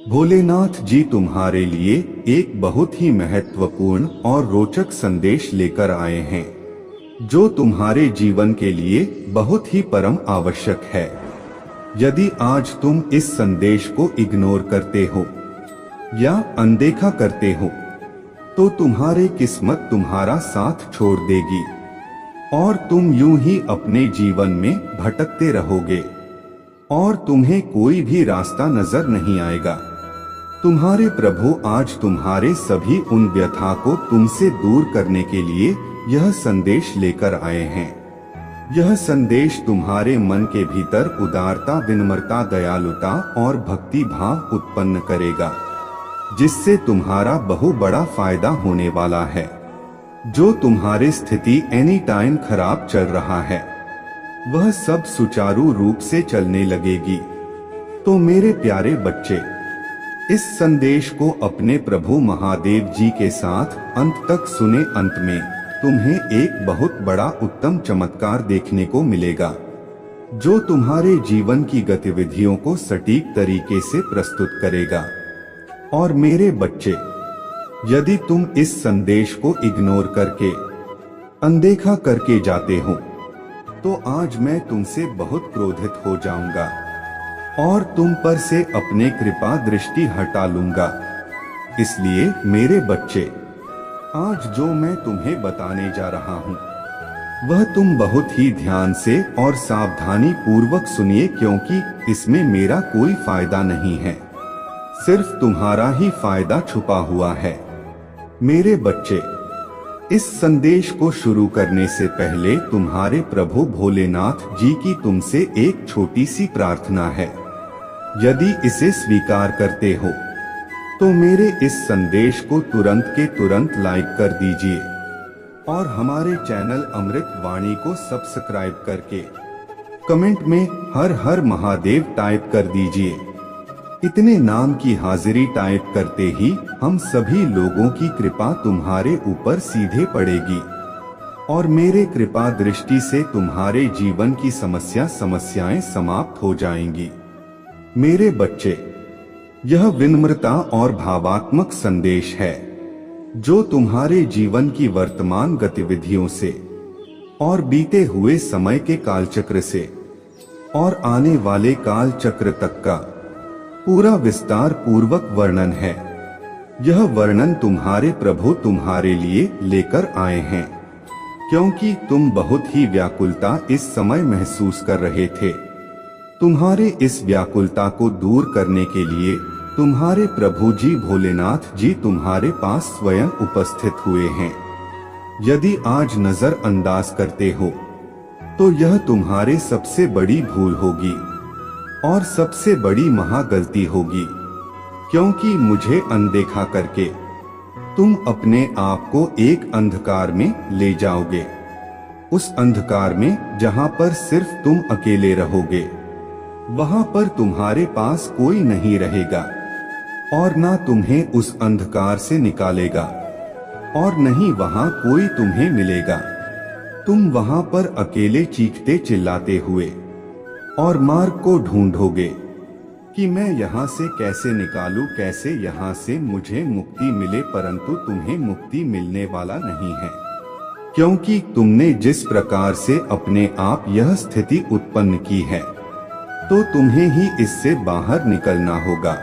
भोलेनाथ जी तुम्हारे लिए एक बहुत ही महत्वपूर्ण और रोचक संदेश लेकर आए हैं, जो तुम्हारे जीवन के लिए बहुत ही परम आवश्यक है। यदि आज तुम इस संदेश को इग्नोर करते हो या अनदेखा करते हो, तो तुम्हारी किस्मत तुम्हारा साथ छोड़ देगी और तुम यूं ही अपने जीवन में भटकते रहोगे और तुम्हें कोई भी रास्ता नजर नहीं आएगा। तुम्हारे प्रभु आज तुम्हारे सभी उन व्यथा को तुमसे दूर करने के लिए यह संदेश लेकर आए हैं। यह संदेश तुम्हारे मन के भीतर उदारता, विनम्रता, दयालुता और भक्ति भाव उत्पन्न करेगा, जिससे तुम्हारा बहु बड़ा फायदा होने वाला है। जो तुम्हारी स्थिति एनी टाइम खराब चल रहा है, वह सब सुचारू रूप से चलने लगेगी। तो मेरे प्यारे बच्चे, इस संदेश को अपने प्रभु महादेव जी के साथ अंत तक सुने। अंत में तुम्हें एक बहुत बड़ा उत्तम चमत्कार देखने को मिलेगा, जो तुम्हारे जीवन की गतिविधियों को सटीक तरीके से प्रस्तुत करेगा। और मेरे बच्चे, यदि तुम इस संदेश को इग्नोर करके, अनदेखा करके जाते हो, तो आज मैं तुमसे बहुत क्रोधित हो जाऊंगा और तुम पर से अपने कृपा दृष्टि हटा लूंगा। इसलिए मेरे बच्चे, आज जो मैं तुम्हें बताने जा रहा हूँ, वह तुम बहुत ही ध्यान से और सावधानी पूर्वक सुनिए, क्योंकि इसमें मेरा कोई फायदा नहीं है, सिर्फ तुम्हारा ही फायदा छुपा हुआ है। मेरे बच्चे, इस संदेश को शुरू करने से पहले तुम्हारे प्रभु भोलेनाथ जी की तुमसे एक छोटी सी प्रार्थना है। यदि इसे स्वीकार करते हो, तो मेरे इस संदेश को तुरंत के तुरंत लाइक कर दीजिए और हमारे चैनल अमृत वाणी को सब्सक्राइब करके कमेंट में हर हर महादेव टाइप कर दीजिए। इतने नाम की हाजिरी टाइप करते ही हम सभी लोगों की कृपा तुम्हारे ऊपर सीधे पड़ेगी और मेरे कृपा दृष्टि से तुम्हारे जीवन की समस्याएं समाप्त हो जाएंगी। मेरे बच्चे, यह विनम्रता और भावात्मक संदेश है, जो तुम्हारे जीवन की वर्तमान गतिविधियों से और बीते हुए समय के कालचक्र से और आने वाले काल चक्र तक का पूरा विस्तार पूर्वक वर्णन है। यह वर्णन तुम्हारे प्रभु तुम्हारे लिए लेकर आए हैं, क्योंकि तुम बहुत ही व्याकुलता इस समय महसूस कर रहे थे। तुम्हारे इस व्याकुलता को दूर करने के लिए तुम्हारे प्रभु जी भोलेनाथ जी तुम्हारे पास स्वयं उपस्थित हुए हैं। यदि आज नजरअंदाज करते हो, तो यह तुम्हारे सबसे बड़ी भूल होगी और सबसे बड़ी महागलती होगी, क्योंकि मुझे अनदेखा करके तुम अपने आप को एक अंधकार में ले जाओगे। उस अंधकार में जहां पर सिर्फ तुम अकेले रहोगे, वहां पर तुम्हारे पास कोई नहीं रहेगा और ना तुम्हें उस अंधकार से निकालेगा और नहीं वहां कोई तुम्हें मिलेगा। तुम वहां पर अकेले चीखते चिल्लाते हुए और मार्ग को ढूंढोगे कि मैं यहाँ से कैसे निकालूं, कैसे यहाँ से मुझे मुक्ति मिले, परंतु तुम्हें मुक्ति मिलने वाला नहीं है, क्योंकि तुमने जिस प्रकार से अपने आप यह स्थिति उत्पन्न की है, तो तुम्हें ही इससे बाहर निकलना होगा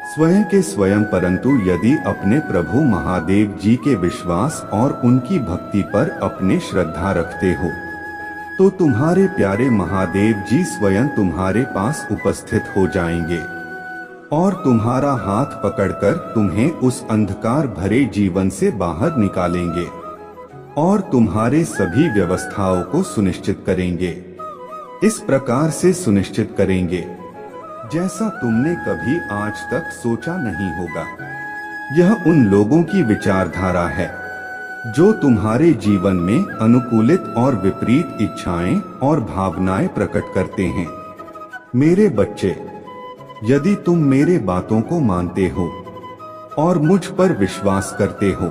स्वयं के स्वयं। परंतु यदि अपने प्रभु महादेव जी के विश्वास और उनकी भक्ति पर अपने श्रद्धा रखते हो, तो तुम्हारे प्यारे महादेव जी स्वयं तुम्हारे पास उपस्थित हो जाएंगे और तुम्हारा हाथ पकड़कर तुम्हें उस अंधकार भरे जीवन से बाहर निकालेंगे और तुम्हारे सभी व्यवस्थाओं को सुनिश्चित करेंगे। इस प्रकार से सुनिश्चित करेंगे जैसा तुमने कभी आज तक सोचा नहीं होगा। यह उन लोगों की विचारधारा है जो तुम्हारे जीवन में अनुकूलित और विपरीत इच्छाएं और भावनाएं प्रकट करते हैं। मेरे बच्चे, यदि तुम मेरे बातों को मानते हो और मुझ पर विश्वास करते हो,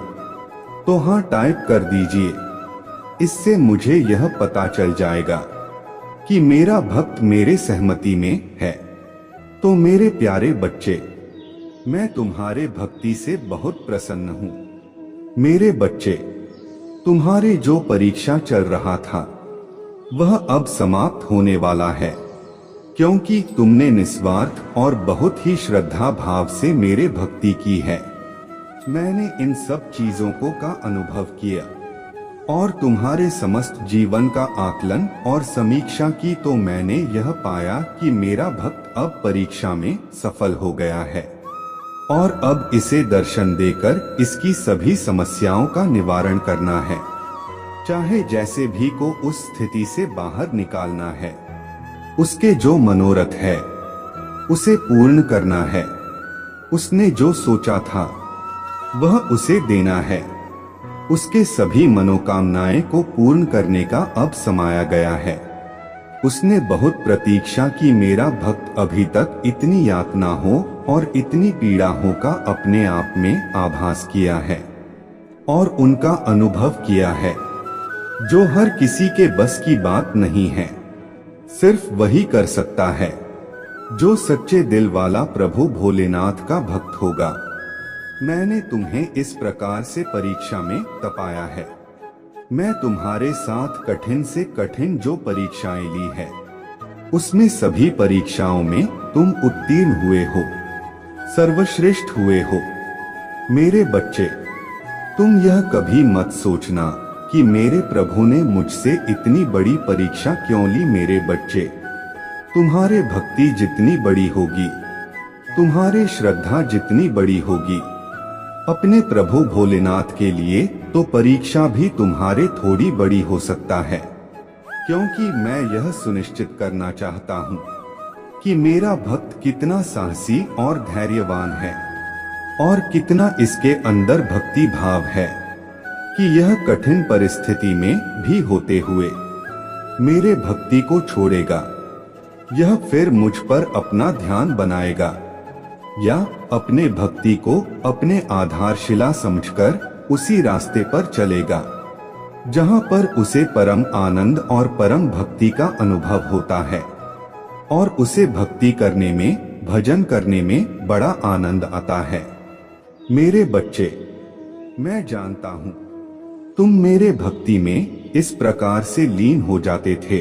तो हाँ टाइप कर दीजिए। इससे मुझे यह पता चल जाएगा कि मेरा भक्त मेरे सहमति में है। तो मेरे प्यारे बच्चे, मैं तुम्हारे भक्ति से बहुत प्रसन्न हूँ। मेरे बच्चे, तुम्हारे जो परीक्षा चल रहा था वह अब समाप्त होने वाला है, क्योंकि तुमने निस्वार्थ और बहुत ही श्रद्धा भाव से मेरे भक्ति की है। मैंने इन सब चीजों का अनुभव किया और तुम्हारे समस्त जीवन का आकलन और समीक्षा की, तो मैंने यह पाया कि मेरा भक्त अब परीक्षा में सफल हो गया है और अब इसे दर्शन देकर इसकी सभी समस्याओं का निवारण करना है। चाहे जैसे भी को उस स्थिति से बाहर निकालना है। उसके जो मनोरथ है उसे पूर्ण करना है। उसने जो सोचा था वह उसे देना है। उसके सभी मनोकामनाएं को पूर्ण करने का अब समाया गया है। उसने बहुत प्रतीक्षा की मेरा भक्त अभी तक इतनी यातना हो और इतनी पीड़ा हो का अपने आप में आभास किया है और उनका अनुभव किया है, जो हर किसी के बस की बात नहीं है। सिर्फ वही कर सकता है जो सच्चे दिल वाला प्रभु भोलेनाथ का भक्त होगा। मैंने तुम्हें इस प्रकार से परीक्षा में तपाया है। मैं तुम्हारे साथ कठिन से कठिन जो परीक्षाएं ली है, उसमें सभी परीक्षाओं में तुम उत्तीर्ण हुए हो, सर्वश्रेष्ठ हुए हो। मेरे बच्चे, तुम यह कभी मत सोचना कि मेरे प्रभु ने मुझसे इतनी बड़ी परीक्षा क्यों ली। मेरे बच्चे, तुम्हारे भक्ति जितनी बड़ी होगी, तुम्हारे श्रद्धा जितनी बड़ी होगी अपने प्रभु भोलेनाथ के लिए, तो परीक्षा भी तुम्हारे थोड़ी बड़ी हो सकता है, क्योंकि मैं यह सुनिश्चित करना चाहता हूँ कि मेरा भक्त कितना साहसी और धैर्यवान है और कितना इसके अंदर भक्ति भाव है कि यह कठिन परिस्थिति में भी होते हुए मेरे भक्ति को छोड़ेगा। यह फिर मुझ पर अपना ध्यान बनाएगा या अपने भक्ति को अपने आधारशिला समझकर उसी रास्ते पर चलेगा जहां पर उसे परम आनंद और परम भक्ति का अनुभव होता है और उसे भक्ति करने में, भजन करने में बड़ा आनंद आता है। मेरे बच्चे, मैं जानता हूँ तुम मेरे भक्ति में इस प्रकार से लीन हो जाते थे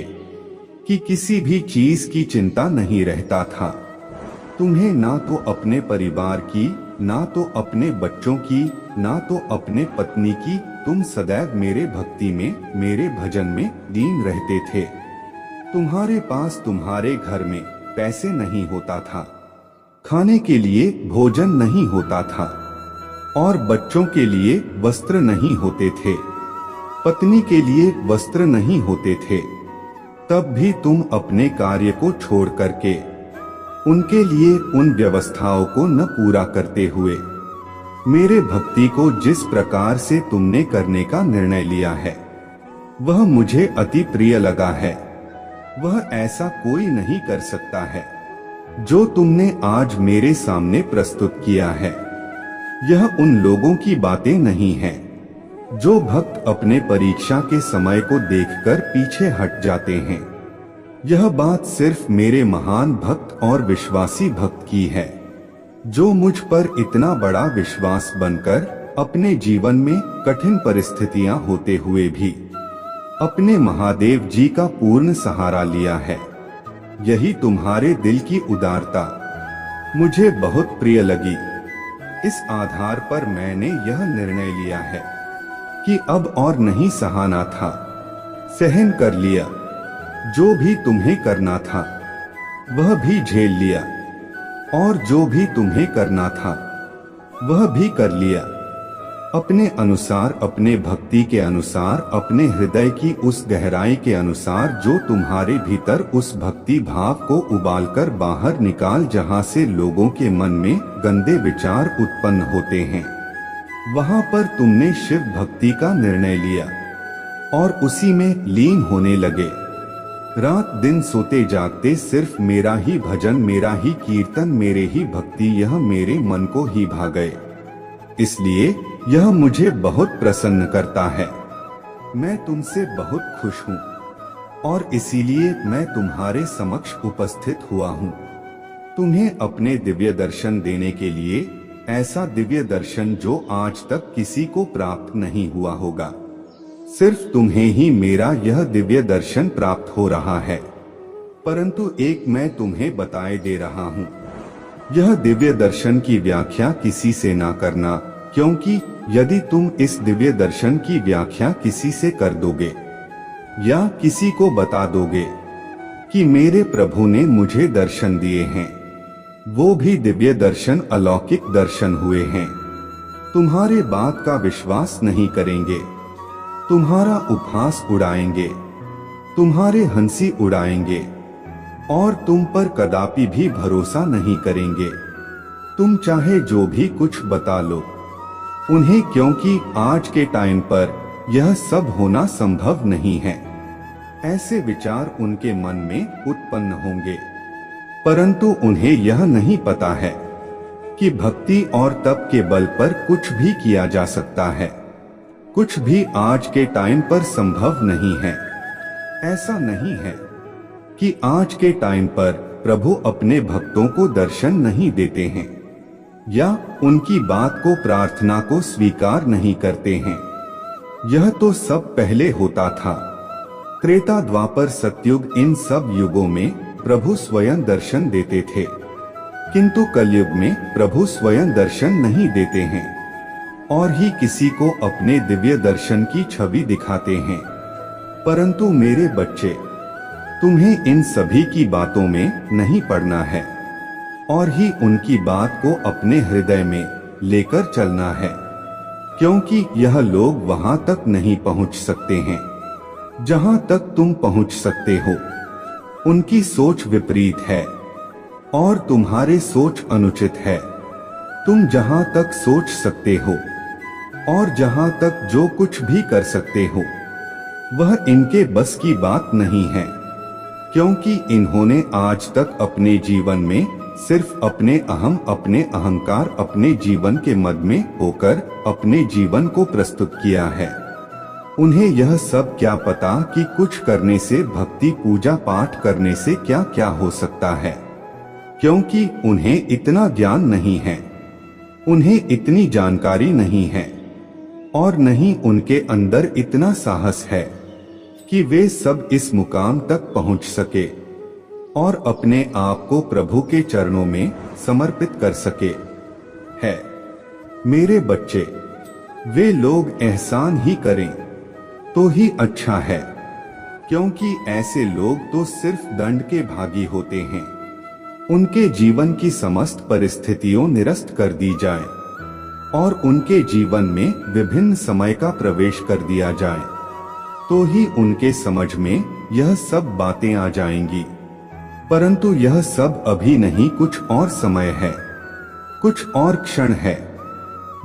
कि किसी भी चीज की चिंता नहीं रहता था। तुम्हें ना तो अपने परिवार की, ना तो अपने बच्चों की, ना तो अपने पत्नी की। तुम सदैव मेरे भक्ति में, मेरे भजन में लीन रहते थे। तुम्हारे पास तुम्हारे घर में पैसे नहीं होता था, खाने के लिए भोजन नहीं होता था और बच्चों के लिए वस्त्र नहीं होते थे, पत्नी के लिए वस्त्र नहीं होते थे। तब भी तुम अपने कार्य को छोड़ करके उनके लिए उन व्यवस्थाओं को न पूरा करते हुए मेरे भक्ति को जिस प्रकार से तुमने करने का निर्णय लिया है, वह मुझे अति प्रिय लगा है। वह ऐसा कोई नहीं कर सकता है जो तुमने आज मेरे सामने प्रस्तुत किया है। यह उन लोगों की बातें नहीं हैं जो भक्त अपने परीक्षा के समय को देखकर पीछे हट जाते हैं। यह बात सिर्फ मेरे महान भक्त और विश्वासी भक्त की है, जो मुझ पर इतना बड़ा विश्वास बनकर अपने जीवन में कठिन परिस्थितियां होते हुए भी अपने महादेव जी का पूर्ण सहारा लिया है। यही तुम्हारे दिल की उदारता मुझे बहुत प्रिय लगी। इस आधार पर मैंने यह निर्णय लिया है कि अब और नहीं सहाना था, सहन कर लिया। जो भी तुम्हें करना था वह भी झेल लिया और जो भी तुम्हें करना था वह भी कर लिया। अपने अनुसार, अपने भक्ति के अनुसार, अपने हृदय की उस गहराई के अनुसार जो तुम्हारे भीतर उस भक्ति भाव को उबालकर बाहर निकाल, जहां से लोगों के मन में गंदे विचार उत्पन्न होते हैं। वहां पर तुमने शिव भक्ति का निर्णय लिया और उसी में लीन होने लगे। रात दिन सोते जागते सिर्फ मेरा ही भजन, मेरा ही कीर्तन, मेरे ही भक्ति, यह मेरे मन को ही भा गए। इसलिए यह मुझे बहुत प्रसन्न करता है। मैं तुमसे बहुत खुश हूँ और इसीलिए मैं तुम्हारे समक्ष उपस्थित हुआ हूँ। तुम्हें अपने दिव्य दर्शन देने के लिए, ऐसा दिव्य दर्शन जो आज तक किसी को प्राप्त नहीं हुआ होगा। सिर्फ तुम्हें ही मेरा यह दिव्य दर्शन प्राप्त हो रहा है। परंतु एक मैं तुम्हें बताए दे रहा हूँ, यह दिव्य दर्शन की व्याख्या किसी से ना करना, क्योंकि यदि तुम इस दिव्य दर्शन की व्याख्या किसी से कर दोगे या किसी को बता दोगे कि मेरे प्रभु ने मुझे दर्शन दिए हैं, वो भी दिव्य दर्शन अलौकिक दर्शन हुए हैं, तुम्हारे बात का विश्वास नहीं करेंगे, तुम्हारा उपहास उड़ाएंगे, तुम्हारे हंसी उड़ाएंगे और तुम पर कदापि भी भरोसा नहीं करेंगे। तुम चाहे जो भी कुछ बता लो उन्हें, क्योंकि आज के टाइम पर यह सब होना संभव नहीं है। ऐसे विचार उनके मन में उत्पन्न होंगे, परंतु उन्हें यह नहीं पता है कि भक्ति और तप के बल पर कुछ भी किया जा सकता है। कुछ भी आज के टाइम पर संभव नहीं है। ऐसा नहीं है कि आज के टाइम पर प्रभु अपने भक्तों को दर्शन नहीं देते हैं या उनकी बात को, प्रार्थना को स्वीकार नहीं करते हैं। यह तो सब पहले होता था। त्रेता, द्वापर, सतयुग, इन सब युगों में प्रभु स्वयं दर्शन देते थे, किंतु कलयुग में प्रभु स्वयं दर्शन नहीं देते हैं और ही किसी को अपने दिव्य दर्शन की छवि दिखाते हैं। परंतु मेरे बच्चे, तुम्हें इन सभी की बातों में नहीं पड़ना है और ही उनकी बात को अपने हृदय में लेकर चलना है, क्योंकि यह लोग वहां तक नहीं पहुंच सकते हैं जहां तक तुम पहुंच सकते हो। उनकी सोच विपरीत है और तुम्हारे सोच अनुचित है। तुम जहां तक सोच सकते हो और जहां तक जो कुछ भी कर सकते हो, वह इनके बस की बात नहीं है, क्योंकि इन्होंने आज तक अपने जीवन में सिर्फ अपने अहम, अपने अहंकार, अपने जीवन के मद में होकर अपने जीवन को प्रस्तुत किया है। उन्हें यह सब क्या पता कि कुछ करने से, भक्ति पूजा पाठ करने से क्या क्या हो सकता है, क्योंकि उन्हें इतना ज्ञान नहीं है, उन्हें इतनी जानकारी नहीं है और नहीं उनके अंदर इतना साहस है कि वे सब इस मुकाम तक पहुंच सके और अपने आप को प्रभु के चरणों में समर्पित कर सके। है मेरे बच्चे, वे लोग एहसान ही करें तो ही अच्छा है, क्योंकि ऐसे लोग तो सिर्फ दंड के भागी होते हैं। उनके जीवन की समस्त परिस्थितियों निरस्त कर दी जाए और उनके जीवन में विभिन्न समय का प्रवेश कर दिया जाए, तो ही उनके समझ में यह सब बातें आ जाएंगी। परंतु यह सब अभी नहीं, कुछ और समय है, कुछ और क्षण है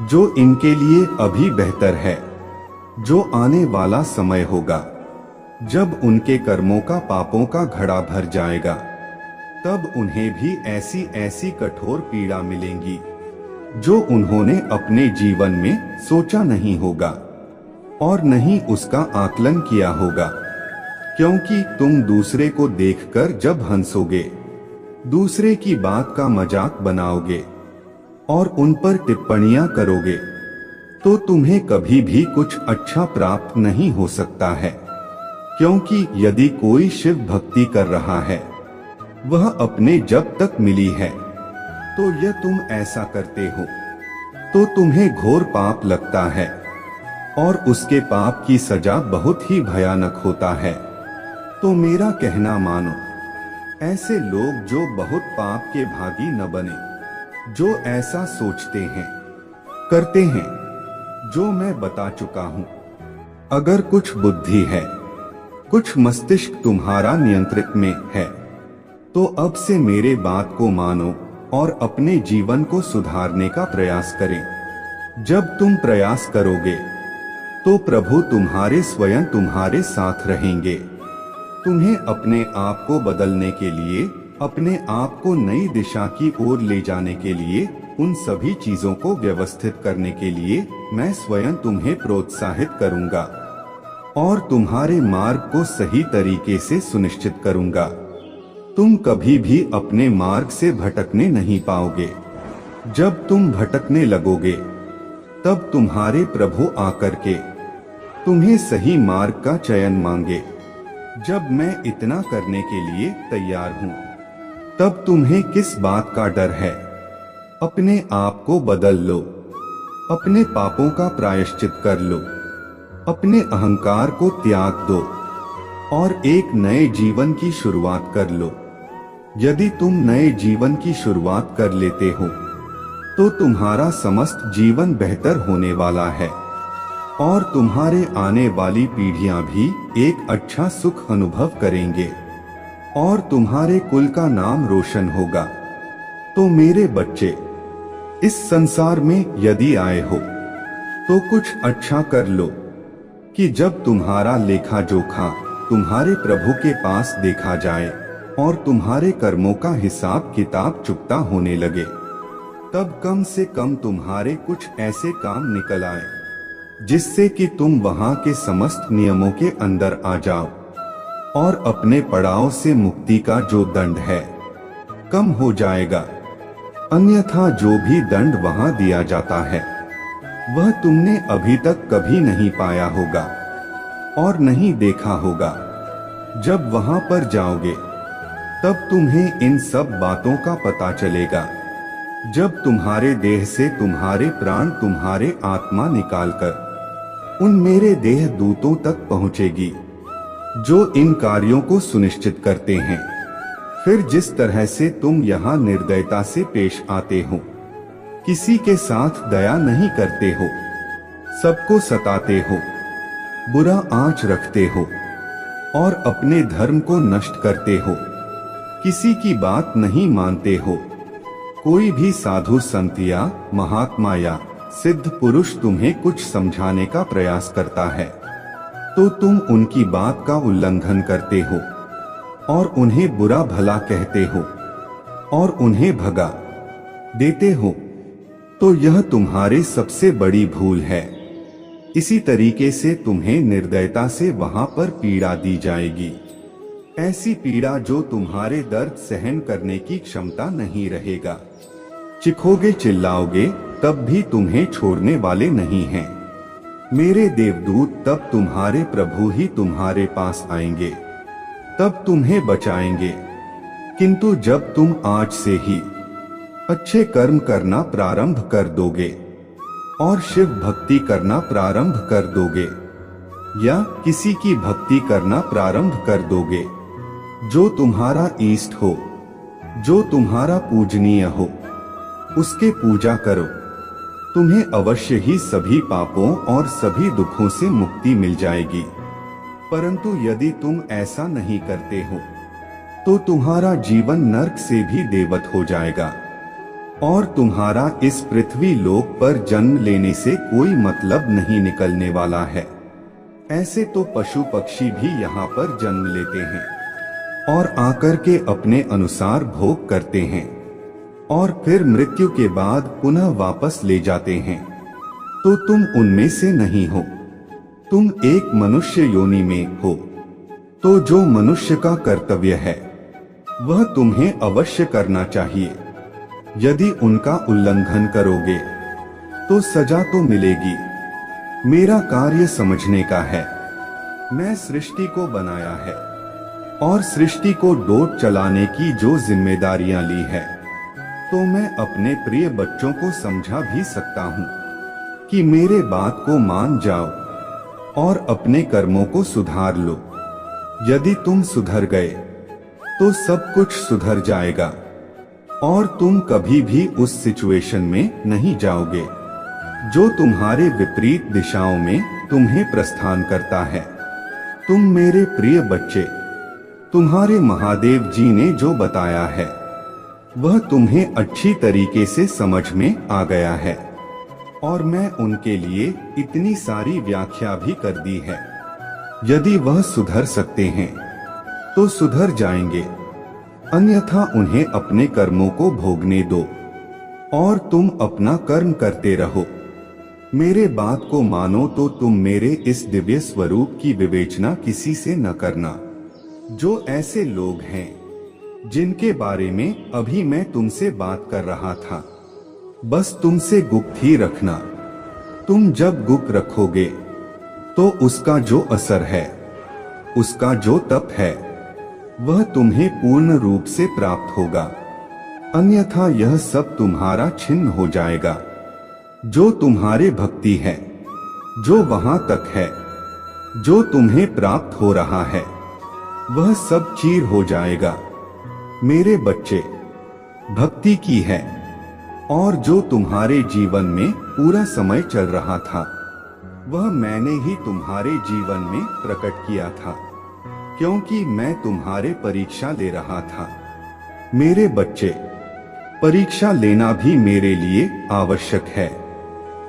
जो इनके लिए अभी बेहतर है। जो आने वाला समय होगा, जब उनके कर्मों का, पापों का घड़ा भर जाएगा, तब उन्हें भी ऐसी ऐसी कठोर पीड़ा मिलेंगी जो उन्होंने अपने जीवन में सोचा नहीं होगा और नहीं उसका आकलन किया होगा। क्योंकि तुम दूसरे को देखकर जब हंसोगे, दूसरे की बात का मजाक बनाओगे और उन पर टिप्पणियां करोगे, तो तुम्हें कभी भी कुछ अच्छा प्राप्त नहीं हो सकता है। क्योंकि यदि कोई शिव भक्ति कर रहा है, वह अपने जब तक मिली है, तो यह तुम ऐसा करते हो तो तुम्हें घोर पाप लगता है और उसके पाप की सजा बहुत ही भयानक होता है। तो मेरा कहना मानो, ऐसे लोग जो बहुत पाप के भागी न बने, जो ऐसा सोचते हैं, करते हैं जो मैं बता चुका हूं। अगर कुछ बुद्धि है, कुछ मस्तिष्क तुम्हारा नियंत्रित में है, तो अब से मेरे बात को मानो और अपने जीवन को सुधारने का प्रयास करें। जब तुम प्रयास करोगे तो प्रभु तुम्हारे स्वयं तुम्हारे साथ रहेंगे। तुम्हें अपने आप को बदलने के लिए, अपने आप को नई दिशा की ओर ले जाने के लिए, उन सभी चीजों को व्यवस्थित करने के लिए मैं स्वयं तुम्हें प्रोत्साहित करूंगा और तुम्हारे मार्ग को सही तरीके से सुनिश्चित करूंगा। तुम कभी भी अपने मार्ग से भटकने नहीं पाओगे। जब तुम भटकने लगोगे तब तुम्हारे प्रभु आकर के तुम्हें सही मार्ग का चयन मांगे। जब मैं इतना करने के लिए तैयार हूँ तब तुम्हें किस बात का डर है? अपने आप को बदल लो, अपने पापों का प्रायश्चित कर लो, अपने अहंकार को त्याग दो और एक नए जीवन की शुरुआत कर लो। यदि तुम नए जीवन की शुरुआत कर लेते हो तो तुम्हारा समस्त जीवन बेहतर होने वाला है और तुम्हारे आने वाली पीढ़ियां भी एक अच्छा सुख अनुभव करेंगे और तुम्हारे कुल का नाम रोशन होगा। तो मेरे बच्चे, इस संसार में यदि आए हो तो कुछ अच्छा कर लो कि जब तुम्हारा लेखा जोखा तुम्हारे प्रभु के पास देखा जाए और तुम्हारे कर्मों का हिसाब किताब चुकता होने लगे, तब कम से कम तुम्हारे कुछ ऐसे काम निकल आए जिससे कि तुम वहां के समस्त नियमों के अंदर आ जाओ और अपने पड़ाव से मुक्ति का जो दंड है कम हो जाएगा। अन्यथा जो भी दंड वहां दिया जाता है वह तुमने अभी तक कभी नहीं पाया होगा और नहीं देखा होगा। जब वहां पर जाओगे तब तुम्हें इन सब बातों का पता चलेगा। जब तुम्हारे देह से तुम्हारे प्राण तुम्हारे आत्मा निकालकर उन मेरे देह दूतों तक पहुंचेगी जो इन कार्यों को सुनिश्चित करते हैं, फिर जिस तरह से तुम यहाँ निर्दयता से पेश आते हो, किसी के साथ दया नहीं करते हो, सबको सताते हो, बुरा आंच रखते हो और अपने धर्म को नष्ट करते हो, किसी की बात नहीं मानते हो, कोई भी साधु संत या महात्मा या सिद्ध पुरुष तुम्हें कुछ समझाने का प्रयास करता है तो तुम उनकी बात का उल्लंघन करते हो और उन्हें बुरा भला कहते हो और उन्हें भगा देते हो, तो यह तुम्हारी सबसे बड़ी भूल है। इसी तरीके से तुम्हें निर्दयता से वहां पर पीड़ा दी जाएगी, ऐसी पीड़ा जो तुम्हारे दर्द सहन करने की क्षमता नहीं रहेगा। चिखोगे चिल्लाओगे तब भी तुम्हें छोड़ने वाले नहीं हैं। मेरे देवदूत तब तुम्हारे प्रभु ही तुम्हारे पास आएंगे, तब तुम्हें बचाएंगे। किंतु जब तुम आज से ही अच्छे कर्म करना प्रारंभ कर दोगे और शिव भक्ति करना प्रारंभ कर दोगे या किसी की भक्ति करना प्रारंभ कर दोगे जो तुम्हारा इष्ट हो, जो तुम्हारा पूजनीय हो, उसके पूजा करो, तुम्हें अवश्य ही सभी पापों और सभी दुखों से मुक्ति मिल जाएगी। परंतु यदि तुम ऐसा नहीं करते हो तो तुम्हारा जीवन नरक से भी देवत हो जाएगा और तुम्हारा इस पृथ्वी लोक पर जन्म लेने से कोई मतलब नहीं निकलने वाला है। ऐसे तो पशु पक्षी भी यहाँ पर जन्म लेते हैं और आकर के अपने अनुसार भोग करते हैं और फिर मृत्यु के बाद पुनः वापस ले जाते हैं, तो तुम उनमें से नहीं हो। तुम एक मनुष्य योनि में हो, तो जो मनुष्य का कर्तव्य है वह तुम्हें अवश्य करना चाहिए। यदि उनका उल्लंघन करोगे तो सजा तो मिलेगी। मेरा कार्य समझने का है। मैं सृष्टि को बनाया है और सृष्टि को डोट चलाने की जो जिम्मेदारियां ली है, तो मैं अपने प्रिय बच्चों को समझा भी सकता हूँ कि मेरे बात को मान जाओ और अपने कर्मों को सुधार लो। यदि तुम सुधर गए तो सब कुछ सुधर जाएगा और तुम कभी भी उस सिचुएशन में नहीं जाओगे जो तुम्हारे विपरीत दिशाओं में तुम्हें प्रस्थान करता है। तुम मेरे प्रिय बच्चे, तुम्हारे महादेव जी ने जो बताया है वह तुम्हें अच्छी तरीके से समझ में आ गया है और मैं उनके लिए इतनी सारी व्याख्या भी कर दी है। यदि वह सुधर सकते हैं तो सुधर जाएंगे, अन्यथा उन्हें अपने कर्मों को भोगने दो और तुम अपना कर्म करते रहो। मेरे बात को मानो तो तुम मेरे इस दिव्य स्वरूप की विवेचना किसी से न करना। जो ऐसे लोग हैं जिनके बारे में अभी मैं तुमसे बात कर रहा था। बस तुमसे गुप्त ही रखना। तुम जब गुप्त रखोगे तो उसका जो असर है, उसका जो तप है, वह तुम्हें पूर्ण रूप से प्राप्त होगा। अन्यथा यह सब तुम्हारा छिन्न हो जाएगा। जो तुम्हारे भक्ति है, जो वहां तक है, जो तुम्हें प्राप्त हो रहा है, वह सब चीर हो जाएगा। मेरे बच्चे, भक्ति की है, और जो तुम्हारे जीवन में पूरा समय चल रहा था, वह मैंने ही तुम्हारे जीवन में प्रकट किया था, क्योंकि मैं तुम्हारे परीक्षा ले रहा था। मेरे बच्चे, परीक्षा लेना भी मेरे लिए आवश्यक है,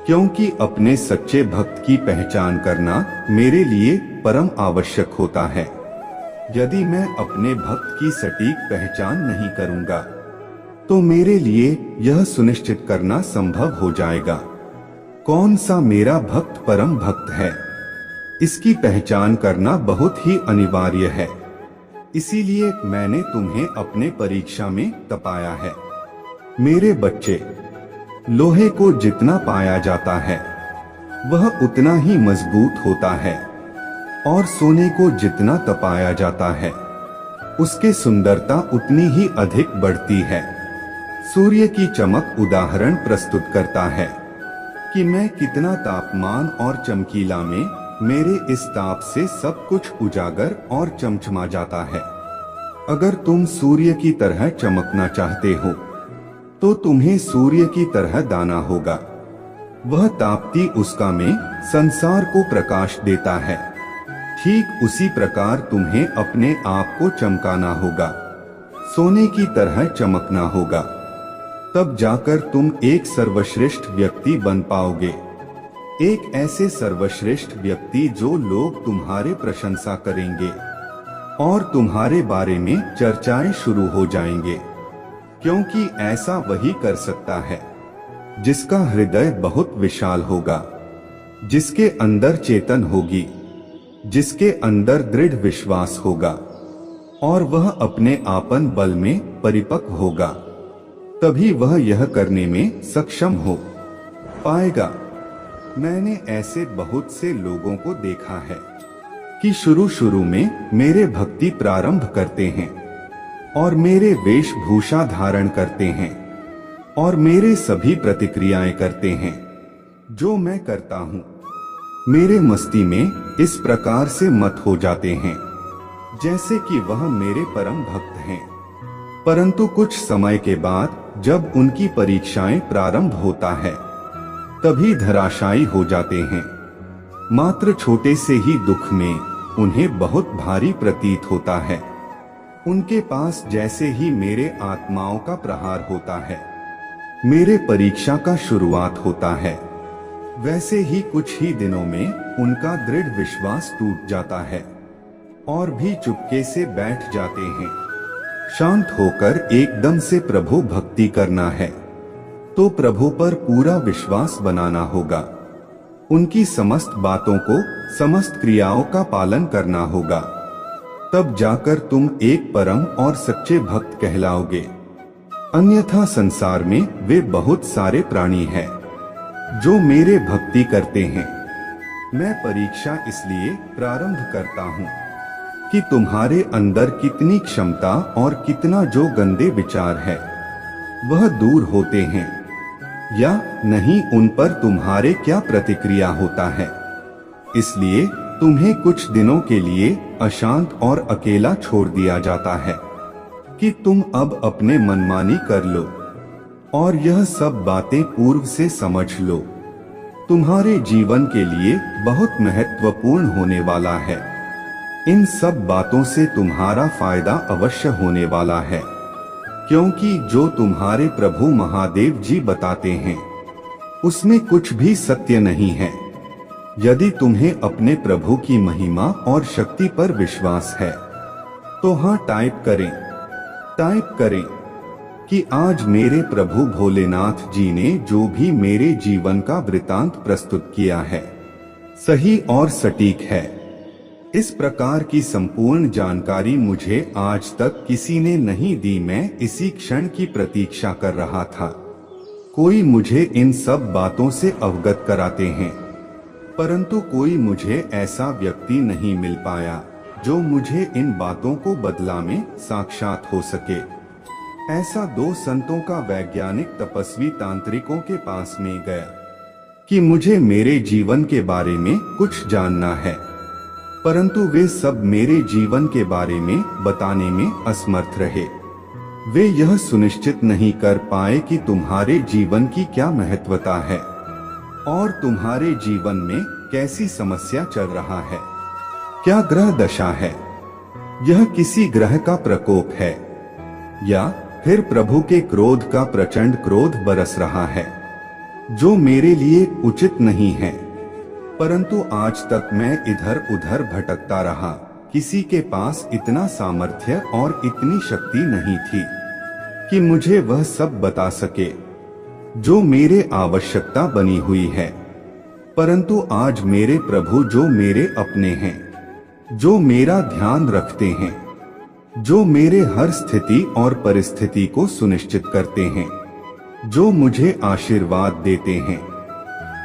क्योंकि अपने सच्चे भक्त की पहचान करना मेरे लिए परम आवश्यक होता है। यदि मैं अपने भक्त की सटीक पहचान नहीं करूंगा, तो मेरे लिए यह सुनिश्चित करना संभव हो जाएगा कौन सा मेरा भक्त परम भक्त है। इसकी पहचान करना बहुत ही अनिवार्य है। इसीलिए मैंने तुम्हें अपने परीक्षा में तपाया है। मेरे बच्चे, लोहे को जितना पाया जाता है, वह उतना ही मजबूत होता है, और सोने को जितना तपाया जाता है, उसकी सुंदरता उतनी ही अधिक बढ़ती है। सूर्य की चमक उदाहरण प्रस्तुत करता है कि मैं कितना तापमान और चमकीला में मेरे इस ताप से सब कुछ उजागर और चमचमा जाता है। अगर तुम सूर्य की तरह चमकना चाहते हो, तो तुम्हें सूर्य की तरह दाना होगा। वह ताप्ती उस्का में संसार को प्रकाश देता है। ठीक उसी प्रकार तुम्हें अपने आप को चमकाना होगा, सोने की तरह चमकना होगा। तब जाकर तुम एक सर्वश्रेष्ठ व्यक्ति बन पाओगे। एक ऐसे सर्वश्रेष्ठ व्यक्ति जो लोग तुम्हारे प्रशंसा करेंगे और तुम्हारे बारे में चर्चाएं शुरू हो जाएंगे, क्योंकि ऐसा वही कर सकता है जिसका हृदय बहुत विशाल होगा, जिसके अंदर चेतन होगी, जिसके अंदर दृढ़ विश्वास होगा, और वह अपने आपन बल में परिपक्व होगा। तभी वह यह करने में सक्षम हो पाएगा। मैंने ऐसे बहुत से लोगों को देखा है कि शुरू में मेरे भक्ति प्रारंभ करते हैं और मेरे वेशभूषा धारण करते हैं और मेरे सभी प्रतिक्रियाएं करते हैं जो मैं करता हूँ। मेरे मस्ती में इस प्रकार से मत हो जाते हैं जैसे कि वह मेरे परम भक्त हैं। परंतु कुछ समय के बाद जब उनकी परीक्षाएं प्रारंभ होता है, तभी धराशायी हो जाते हैं। मात्र छोटे से ही दुख में उन्हें बहुत भारी प्रतीत होता है। उनके पास जैसे ही मेरे आत्माओं का प्रहार होता है, मेरे परीक्षा का शुरुआत होता है, वैसे ही कुछ ही दिनों में उनका दृढ़ विश्वास टूट जाता है और भी चुपके से बैठ जाते हैं। शांत होकर एकदम से प्रभु भक्ति करना है तो प्रभु पर पूरा विश्वास बनाना होगा। उनकी समस्त बातों को, समस्त क्रियाओं का पालन करना होगा। तब जाकर तुम एक परम और सच्चे भक्त कहलाओगे। अन्यथा संसार में वे बहुत सारे प्राणी हैं जो मेरे भक्ति करते हैं। मैं परीक्षा इसलिए प्रारंभ करता हूँ कि तुम्हारे अंदर कितनी क्षमता और कितना जो गंदे विचार है वह दूर होते हैं या नहीं, उन पर तुम्हारे क्या प्रतिक्रिया होता है। इसलिए तुम्हें कुछ दिनों के लिए अशांत और अकेला छोड़ दिया जाता है कि तुम अब अपने मनमानी कर लो और यह सब बातें पूर्व से समझ लो। तुम्हारे जीवन के लिए बहुत महत्वपूर्ण होने वाला है। इन सब बातों से तुम्हारा फायदा अवश्य होने वाला है, क्योंकि जो तुम्हारे प्रभु महादेव जी बताते हैं उसमें कुछ भी सत्य नहीं है। यदि तुम्हें अपने प्रभु की महिमा और शक्ति पर विश्वास है तो हाँ टाइप करें कि आज मेरे प्रभु भोलेनाथ जी ने जो भी मेरे जीवन का वृतांत प्रस्तुत किया है सही और सटीक है। इस प्रकार की संपूर्ण जानकारी मुझे आज तक किसी ने नहीं दी। मैं इसी क्षण की प्रतीक्षा कर रहा था। कोई मुझे इन सब बातों से अवगत कराते हैं, परंतु कोई मुझे ऐसा व्यक्ति नहीं मिल पाया जो मुझे इन बातों को बदला में साक्षात हो सके। ऐसा 2 संतों का वैज्ञानिक तपस्वी तांत्रिकों के पास में गया कि मुझे मेरे जीवन के बारे में कुछ जानना है, परंतु वे सब मेरे जीवन के बारे में बताने में असमर्थ रहे। वे यह सुनिश्चित नहीं कर पाए कि तुम्हारे जीवन की क्या महत्वता है और तुम्हारे जीवन में कैसी समस्या चल रहा है, क्या ग्रह दशा है, यह किसी ग्रह का प्रकोप है या फिर प्रभु के क्रोध का प्रचंड क्रोध बरस रहा है जो मेरे लिए उचित नहीं है। परंतु आज तक मैं इधर उधर भटकता रहा। किसी के पास इतना सामर्थ्य और इतनी शक्ति नहीं थी कि मुझे वह सब बता सके जो मेरे आवश्यकता बनी हुई है। परंतु आज मेरे प्रभु जो मेरे अपने हैं, जो मेरा ध्यान रखते हैं, जो मेरे हर स्थिति और परिस्थिति को सुनिश्चित करते हैं, जो मुझे आशीर्वाद देते हैं,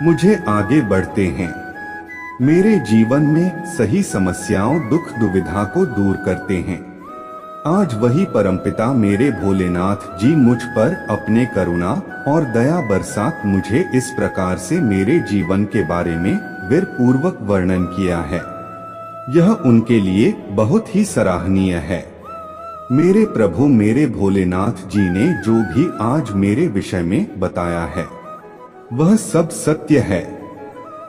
मुझे आगे बढ़ते हैं, मेरे जीवन में सही समस्याओं दुख दुविधा को दूर करते हैं, आज वही परमपिता मेरे भोलेनाथ जी मुझ पर अपने करुणा और दया बरसात मुझे इस प्रकार से मेरे जीवन के बारे में वीरपूर्वक वर्णन किया है। यह उनके लिए बहुत ही सराहनीय है। मेरे प्रभु मेरे भोलेनाथ जी ने जो भी आज मेरे विषय में बताया है वह सब सत्य है।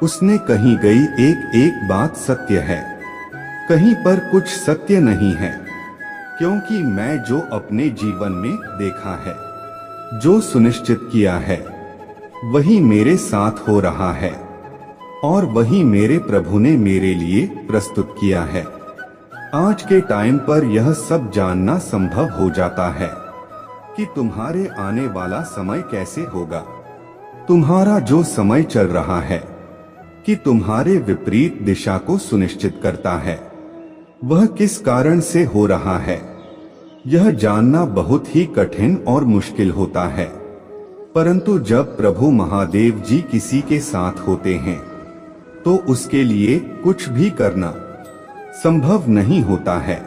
उसने कही गई एक एक बात सत्य है, कहीं पर कुछ सत्य नहीं है, क्योंकि मैं जो अपने जीवन में देखा है, जो सुनिश्चित किया है, वही मेरे साथ हो रहा है और वही मेरे प्रभु ने मेरे लिए प्रस्तुत किया है। आज के टाइम पर यह सब जानना संभव हो जाता है कि तुम्हारे आने वाला समय कैसे होगा। तुम्हारा जो समय चल रहा है कि तुम्हारे विपरीत दिशा को सुनिश्चित करता है, वह किस कारण से हो रहा है, यह जानना बहुत ही कठिन और मुश्किल होता है। परंतु जब प्रभु महादेव जी किसी के साथ होते हैं तो उसके लिए कुछ भी करना संभव नहीं होता है।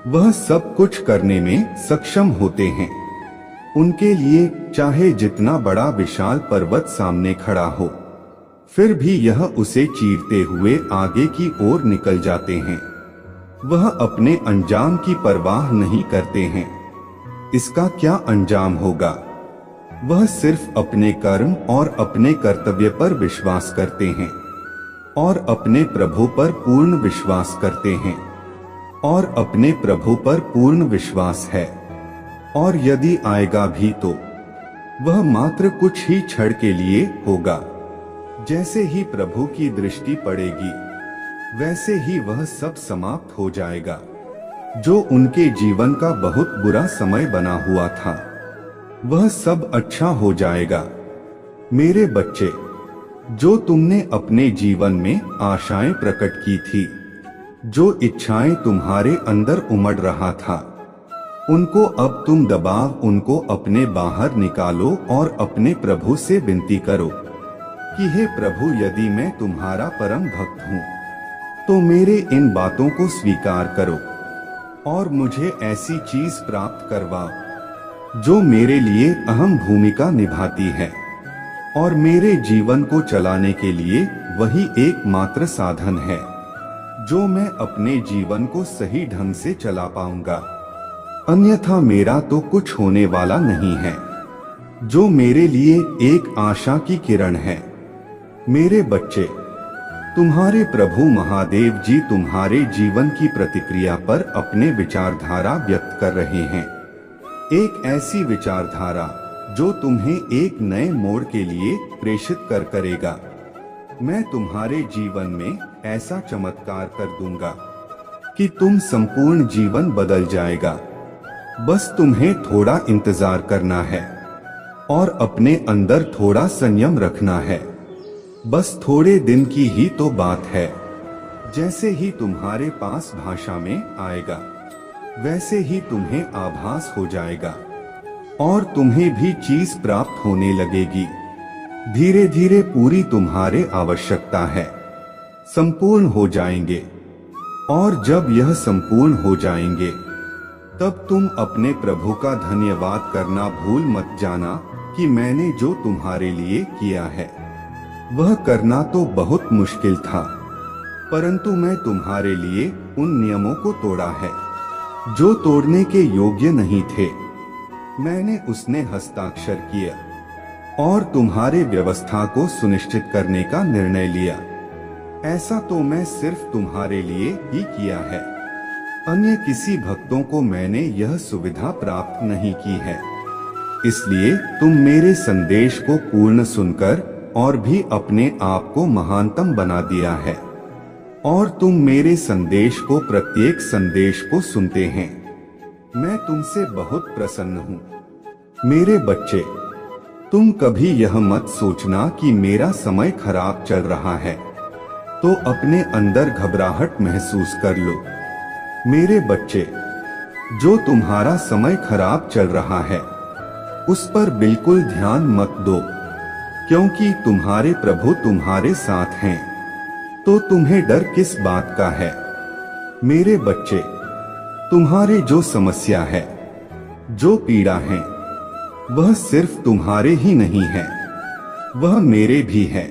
वह सब कुछ करने में सक्षम होते हैं। उनके लिए चाहे जितना बड़ा विशाल पर्वत सामने खड़ा हो, फिर भी यह उसे चीरते हुए आगे की ओर निकल जाते हैं। वह अपने अंजाम की परवाह नहीं करते हैं। इसका क्या अंजाम होगा, वह सिर्फ अपने कर्म और अपने कर्तव्य पर विश्वास करते हैं और अपने प्रभु पर पूर्ण विश्वास करते हैं और अपने प्रभु पर पूर्ण विश्वास है। और यदि आएगा भी तो वह मात्र कुछ ही क्षण के लिए होगा। जैसे ही प्रभु की दृष्टि पड़ेगी वैसे ही वह सब समाप्त हो जाएगा। जो उनके जीवन का बहुत बुरा समय बना हुआ था वह सब अच्छा हो जाएगा। मेरे बच्चे, जो तुमने अपने जीवन में आशाएं प्रकट की थी, जो इच्छाएं तुम्हारे अंदर उमड़ रहा था, उनको अब तुम दबाव उनको अपने बाहर निकालो और अपने प्रभु से विनती करो कि हे प्रभु, यदि मैं तुम्हारा परम भक्त हूँ तो मेरे इन बातों को स्वीकार करो और मुझे ऐसी चीज प्राप्त करवाओ जो मेरे लिए अहम भूमिका निभाती है और मेरे जीवन को चलाने के लिए वही एकमात्र साधन है जो मैं अपने जीवन को सही ढंग से चला पाऊंगा। अन्यथा मेरा तो कुछ होने वाला नहीं है। जो मेरे लिए एक आशा की किरण है। मेरे बच्चे, तुम्हारे प्रभु महादेव जी तुम्हारे जीवन की प्रतिक्रिया पर अपने विचारधारा व्यक्त कर रहे हैं। एक ऐसी विचारधारा जो तुम्हें एक नए मोड़ के लिए प्रेषित करेगा। मैं तुम्हारे जीवन में ऐसा चमत्कार कर दूंगा कि तुम संपूर्ण जीवन बदल जाएगा। बस तुम्हें थोड़ा इंतजार करना है और अपने अंदर थोड़ा संयम रखना है। बस थोड़े दिन की ही तो बात है। जैसे ही तुम्हारे पास भाषा में आएगा वैसे ही तुम्हें आभास हो जाएगा और तुम्हें भी चीज प्राप्त होने लगेगी। धीरे धीरे पूरी तुम्हारे आवश्यकता है संपूर्ण हो जाएंगे और जब यह संपूर्ण हो जाएंगे तब तुम अपने प्रभु का धन्यवाद करना भूल मत जाना कि मैंने जो तुम्हारे लिए किया है वह करना तो बहुत मुश्किल था, परंतु मैं तुम्हारे लिए उन नियमों को तोड़ा है जो तोड़ने के योग्य नहीं थे। मैंने उसने हस्ताक्षर किया और तुम्हारे व्यवस्था को सुनिश्चित करने का निर्णय लिया। ऐसा तो मैं सिर्फ तुम्हारे लिए ही किया है, अन्य किसी भक्तों को मैंने यह सुविधा प्राप्त नहीं की है। इसलिए तुम मेरे संदेश को पूर्ण सुनकर और भी अपने आप को महानतम बना दिया है और तुम मेरे संदेश को प्रत्येक संदेश को सुनते हैं। मैं तुमसे बहुत प्रसन्न हूँ। मेरे बच्चे, तुम कभी यह मत सोचना कि मेरा समय खराब चल रहा है तो अपने अंदर घबराहट महसूस कर लो। मेरे बच्चे, जो तुम्हारा समय खराब चल रहा है उस पर बिल्कुल ध्यान मत दो, क्योंकि तुम्हारे प्रभु तुम्हारे साथ हैं, तो तुम्हें डर किस बात का है। मेरे बच्चे, तुम्हारे जो समस्या है, जो पीड़ा है, वह सिर्फ तुम्हारे ही नहीं है, वह मेरे भी है,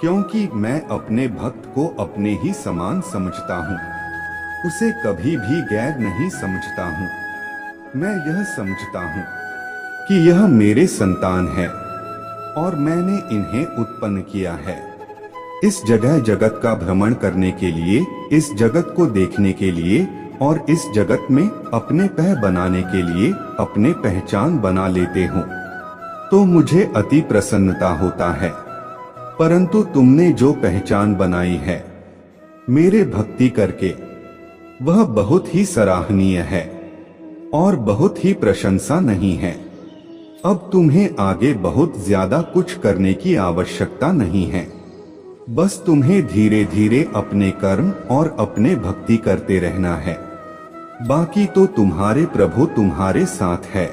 क्योंकि मैं अपने भक्त को अपने ही समान समझता हूँ, उसे कभी भी गैर नहीं समझता हूँ। मैं यह समझता हूँ कि यह मेरे संतान है और मैंने इन्हें उत्पन्न किया है इस जगह जगत का भ्रमण करने के लिए, इस जगत को देखने के लिए और इस जगत में अपने पैर बनाने के लिए। अपने पहचान बना लेते हो तो मुझे अति प्रसन्नता होता है, परंतु तुमने जो पहचान बनाई है मेरे भक्ति करके, वह बहुत ही सराहनीय है और बहुत ही प्रशंसा नहीं है। अब तुम्हें आगे बहुत ज्यादा कुछ करने की आवश्यकता नहीं है, बस तुम्हें धीरे धीरे अपने कर्म और अपने भक्ति करते रहना है। बाकी तो तुम्हारे प्रभु तुम्हारे साथ है।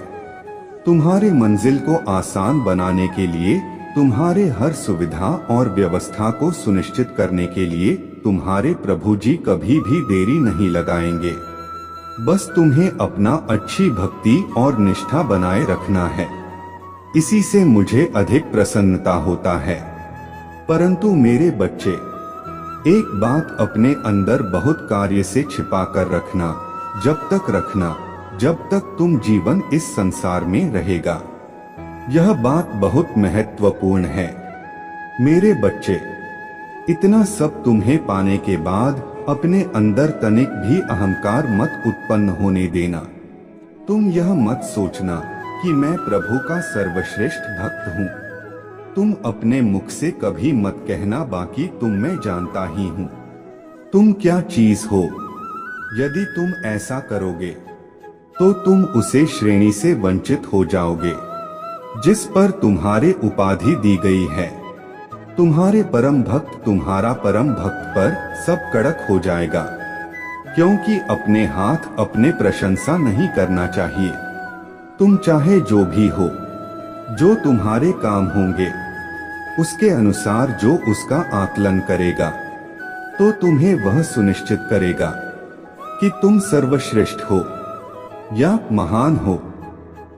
तुम्हारे मंजिल को आसान बनाने के लिए, तुम्हारे हर सुविधा और व्यवस्था को सुनिश्चित करने के लिए तुम्हारे प्रभु जी कभी भी देरी नहीं लगाएंगे। बस तुम्हें अपना अच्छी भक्ति और निष्ठा बनाए रखना है, इसी से मुझे अधिक प्रसन्नता होता है। परंतु मेरे बच्चे, एक बात अपने अंदर बहुत कार्य से छिपा कर रखना, जब तक रखना जब तक तुम जीवन इस संसार में रहेगा। यह बात बहुत महत्वपूर्ण है। मेरे बच्चे, इतना सब तुम्हें पाने के बाद अपने अंदर तनिक भी अहंकार मत उत्पन्न होने देना। तुम यह मत सोचना कि मैं प्रभु का सर्वश्रेष्ठ भक्त हूँ। तुम अपने मुख से कभी मत कहना बाकी तुम मैं जानता ही हूँ तुम क्या चीज हो। यदि तुम ऐसा करोगे तो तुम उसे श्रेणी से वंचित हो जाओगे जिस पर तुम्हारे उपाधि दी गई है। तुम्हारे परम भक्त तुम्हारा परम भक्त पर सब कड़क हो जाएगा, क्योंकि अपने हाथ अपने प्रशंसा नहीं करना चाहिए। तुम चाहे जो भी हो, जो तुम्हारे काम होंगे उसके अनुसार जो उसका आकलन करेगा, तो तुम्हें वह सुनिश्चित करेगा कि तुम सर्वश्रेष्ठ हो या महान हो।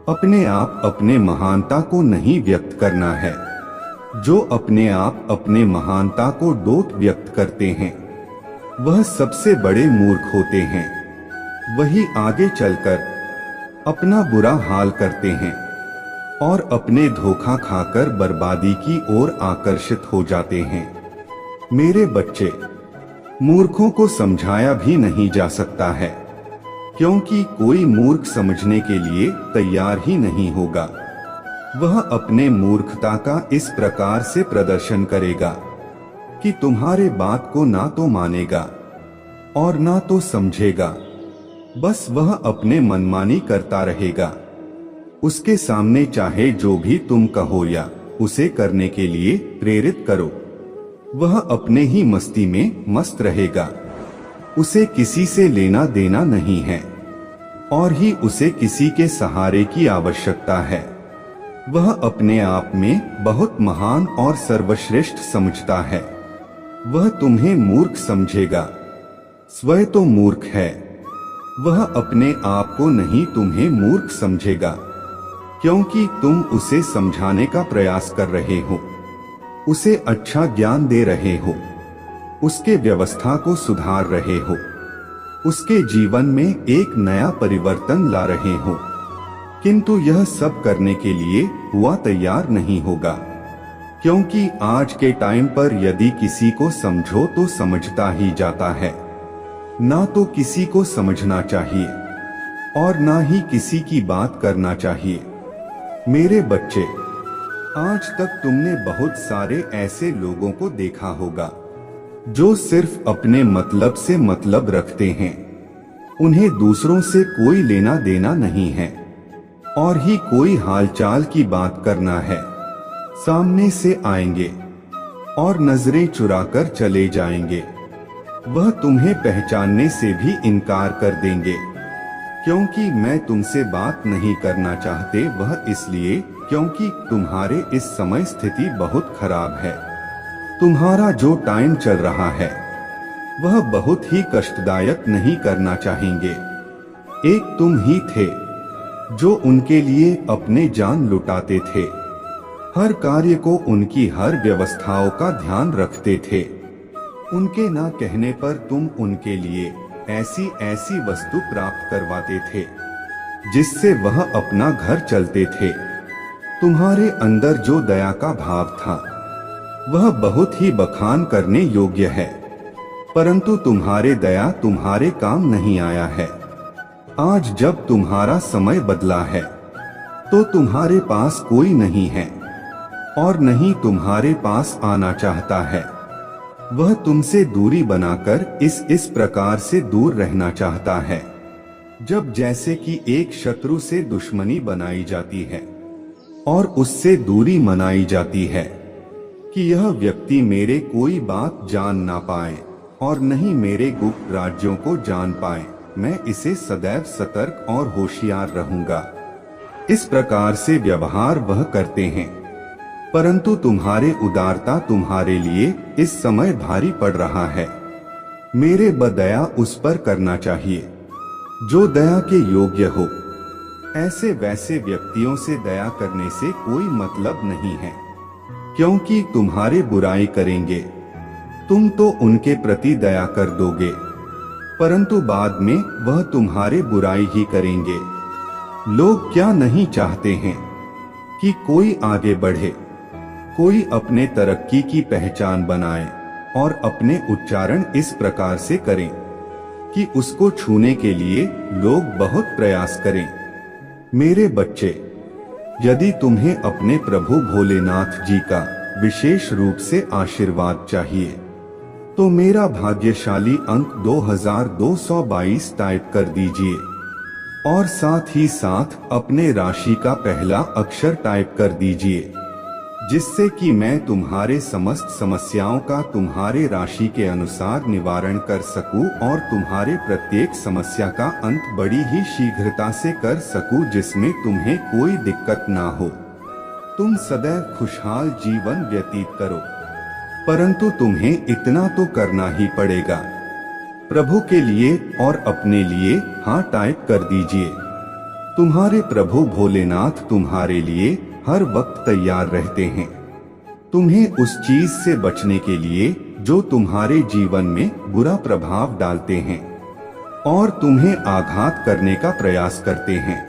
अपने आप अपने महानता को नहीं व्यक्त करना है। जो अपने आप अपने महानता को डोट व्यक्त करते हैं वह सबसे बड़े मूर्ख होते हैं। वही आगे चलकर अपना बुरा हाल करते हैं और अपने धोखा खाकर बर्बादी की ओर आकर्षित हो जाते हैं। मेरे बच्चे, मूर्खों को समझाया भी नहीं जा सकता है, क्योंकि कोई मूर्ख समझने के लिए तैयार ही नहीं होगा। वह अपने मूर्खता का इस प्रकार से प्रदर्शन करेगा कि तुम्हारे बात को ना तो मानेगा और ना तो समझेगा। बस वह अपने मनमानी करता रहेगा। उसके सामने चाहे जो भी तुम कहो या उसे करने के लिए प्रेरित करो, वह अपने ही मस्ती में मस्त रहेगा। उसे किसी से लेना देना नहीं है और ही उसे किसी के सहारे की आवश्यकता है। वह अपने आप में बहुत महान और सर्वश्रेष्ठ समझता है। वह तुम्हें मूर्ख समझेगा, स्वयं तो मूर्ख है। वह अपने आप को नहीं तुम्हें मूर्ख समझेगा, क्योंकि तुम उसे समझाने का प्रयास कर रहे हो, उसे अच्छा ज्ञान दे रहे हो, उसके व्यवस्था को सुधार रहे हो, उसके जीवन में एक नया परिवर्तन ला रहे हो। किंतु यह सब करने के लिए हुआ तैयार नहीं होगा, क्योंकि आज के टाइम पर यदि किसी को समझो तो समझता ही जाता है, ना तो किसी को समझना चाहिए और ना ही किसी की बात करना चाहिए। मेरे बच्चे, आज तक तुमने बहुत सारे ऐसे लोगों को देखा होगा जो सिर्फ अपने मतलब से मतलब रखते हैं। उन्हें दूसरों से कोई लेना देना नहीं है और ही कोई हालचाल की बात करना है। सामने से आएंगे और नजरें चुराकर चले जाएंगे। वह तुम्हें पहचानने से भी इनकार कर देंगे, क्योंकि मैं तुमसे बात नहीं करना चाहते। वह इसलिए क्योंकि तुम्हारे इस समय स्थिति बहुत खराब है। तुम्हारा जो टाइम चल रहा है वह बहुत ही कष्टदायक नहीं करना चाहेंगे। एक तुम ही थे जो उनके लिए अपने जान लुटाते थे, हर कार्य को उनकी हर व्यवस्थाओं का ध्यान रखते थे। उनके ना कहने पर तुम उनके लिए ऐसी ऐसी वस्तु प्राप्त करवाते थे जिससे वह अपना घर चलते थे। तुम्हारे अंदर जो दया का भाव था वह बहुत ही बखान करने योग्य है, परंतु तुम्हारे दया तुम्हारे काम नहीं आया है। आज जब तुम्हारा समय बदला है तो तुम्हारे पास कोई नहीं है और नहीं तुम्हारे पास आना चाहता है। वह तुमसे दूरी बनाकर इस प्रकार से दूर रहना चाहता है, जब जैसे कि एक शत्रु से दुश्मनी बनाई जाती है और उससे दूरी मनाई जाती है कि यह व्यक्ति मेरे कोई बात जान ना पाए और नहीं मेरे गुप्त राज्यों को जान पाए। मैं इसे सदैव सतर्क और होशियार रहूंगा। इस प्रकार से व्यवहार वह करते हैं, परंतु तुम्हारे उदारता तुम्हारे लिए इस समय भारी पड़ रहा है। मेरे बदया उस पर करना चाहिए जो दया के योग्य हो। ऐसे वैसे व्यक्तियों से दया करने से कोई मतलब नहीं है, क्योंकि तुम्हारे बुराई करेंगे। तुम तो उनके प्रति दया कर दोगे, परंतु बाद में वह तुम्हारे बुराई ही करेंगे। लोग क्या नहीं चाहते हैं कि कोई आगे बढ़े, कोई अपने तरक्की की पहचान बनाए और अपने उच्चारण इस प्रकार से करें कि उसको छूने के लिए लोग बहुत प्रयास करें। मेरे बच्चे, यदि तुम्हें अपने प्रभु भोलेनाथ जी का विशेष रूप से आशीर्वाद चाहिए तो मेरा भाग्यशाली अंक 2222 टाइप कर दीजिए और साथ ही साथ अपने राशि का पहला अक्षर टाइप कर दीजिए, जिससे कि मैं तुम्हारे समस्त समस्याओं का तुम्हारे राशि के अनुसार निवारण कर सकूं और तुम्हारे प्रत्येक समस्या का अंत बड़ी ही शीघ्रता से कर सकूं, जिसमें तुम्हें कोई दिक्कत ना हो। तुम सदैव खुशहाल जीवन व्यतीत करो, परंतु तुम्हें इतना तो करना ही पड़ेगा। प्रभु के लिए और अपने लिए हाँ टाइप कर दीजिए। तुम्हारे प्रभु भोलेनाथ तुम्हारे लिए हर वक्त तैयार रहते हैं, तुम्हें उस चीज से बचने के लिए जो तुम्हारे जीवन में बुरा प्रभाव डालते हैं और तुम्हें आघात करने का प्रयास करते हैं।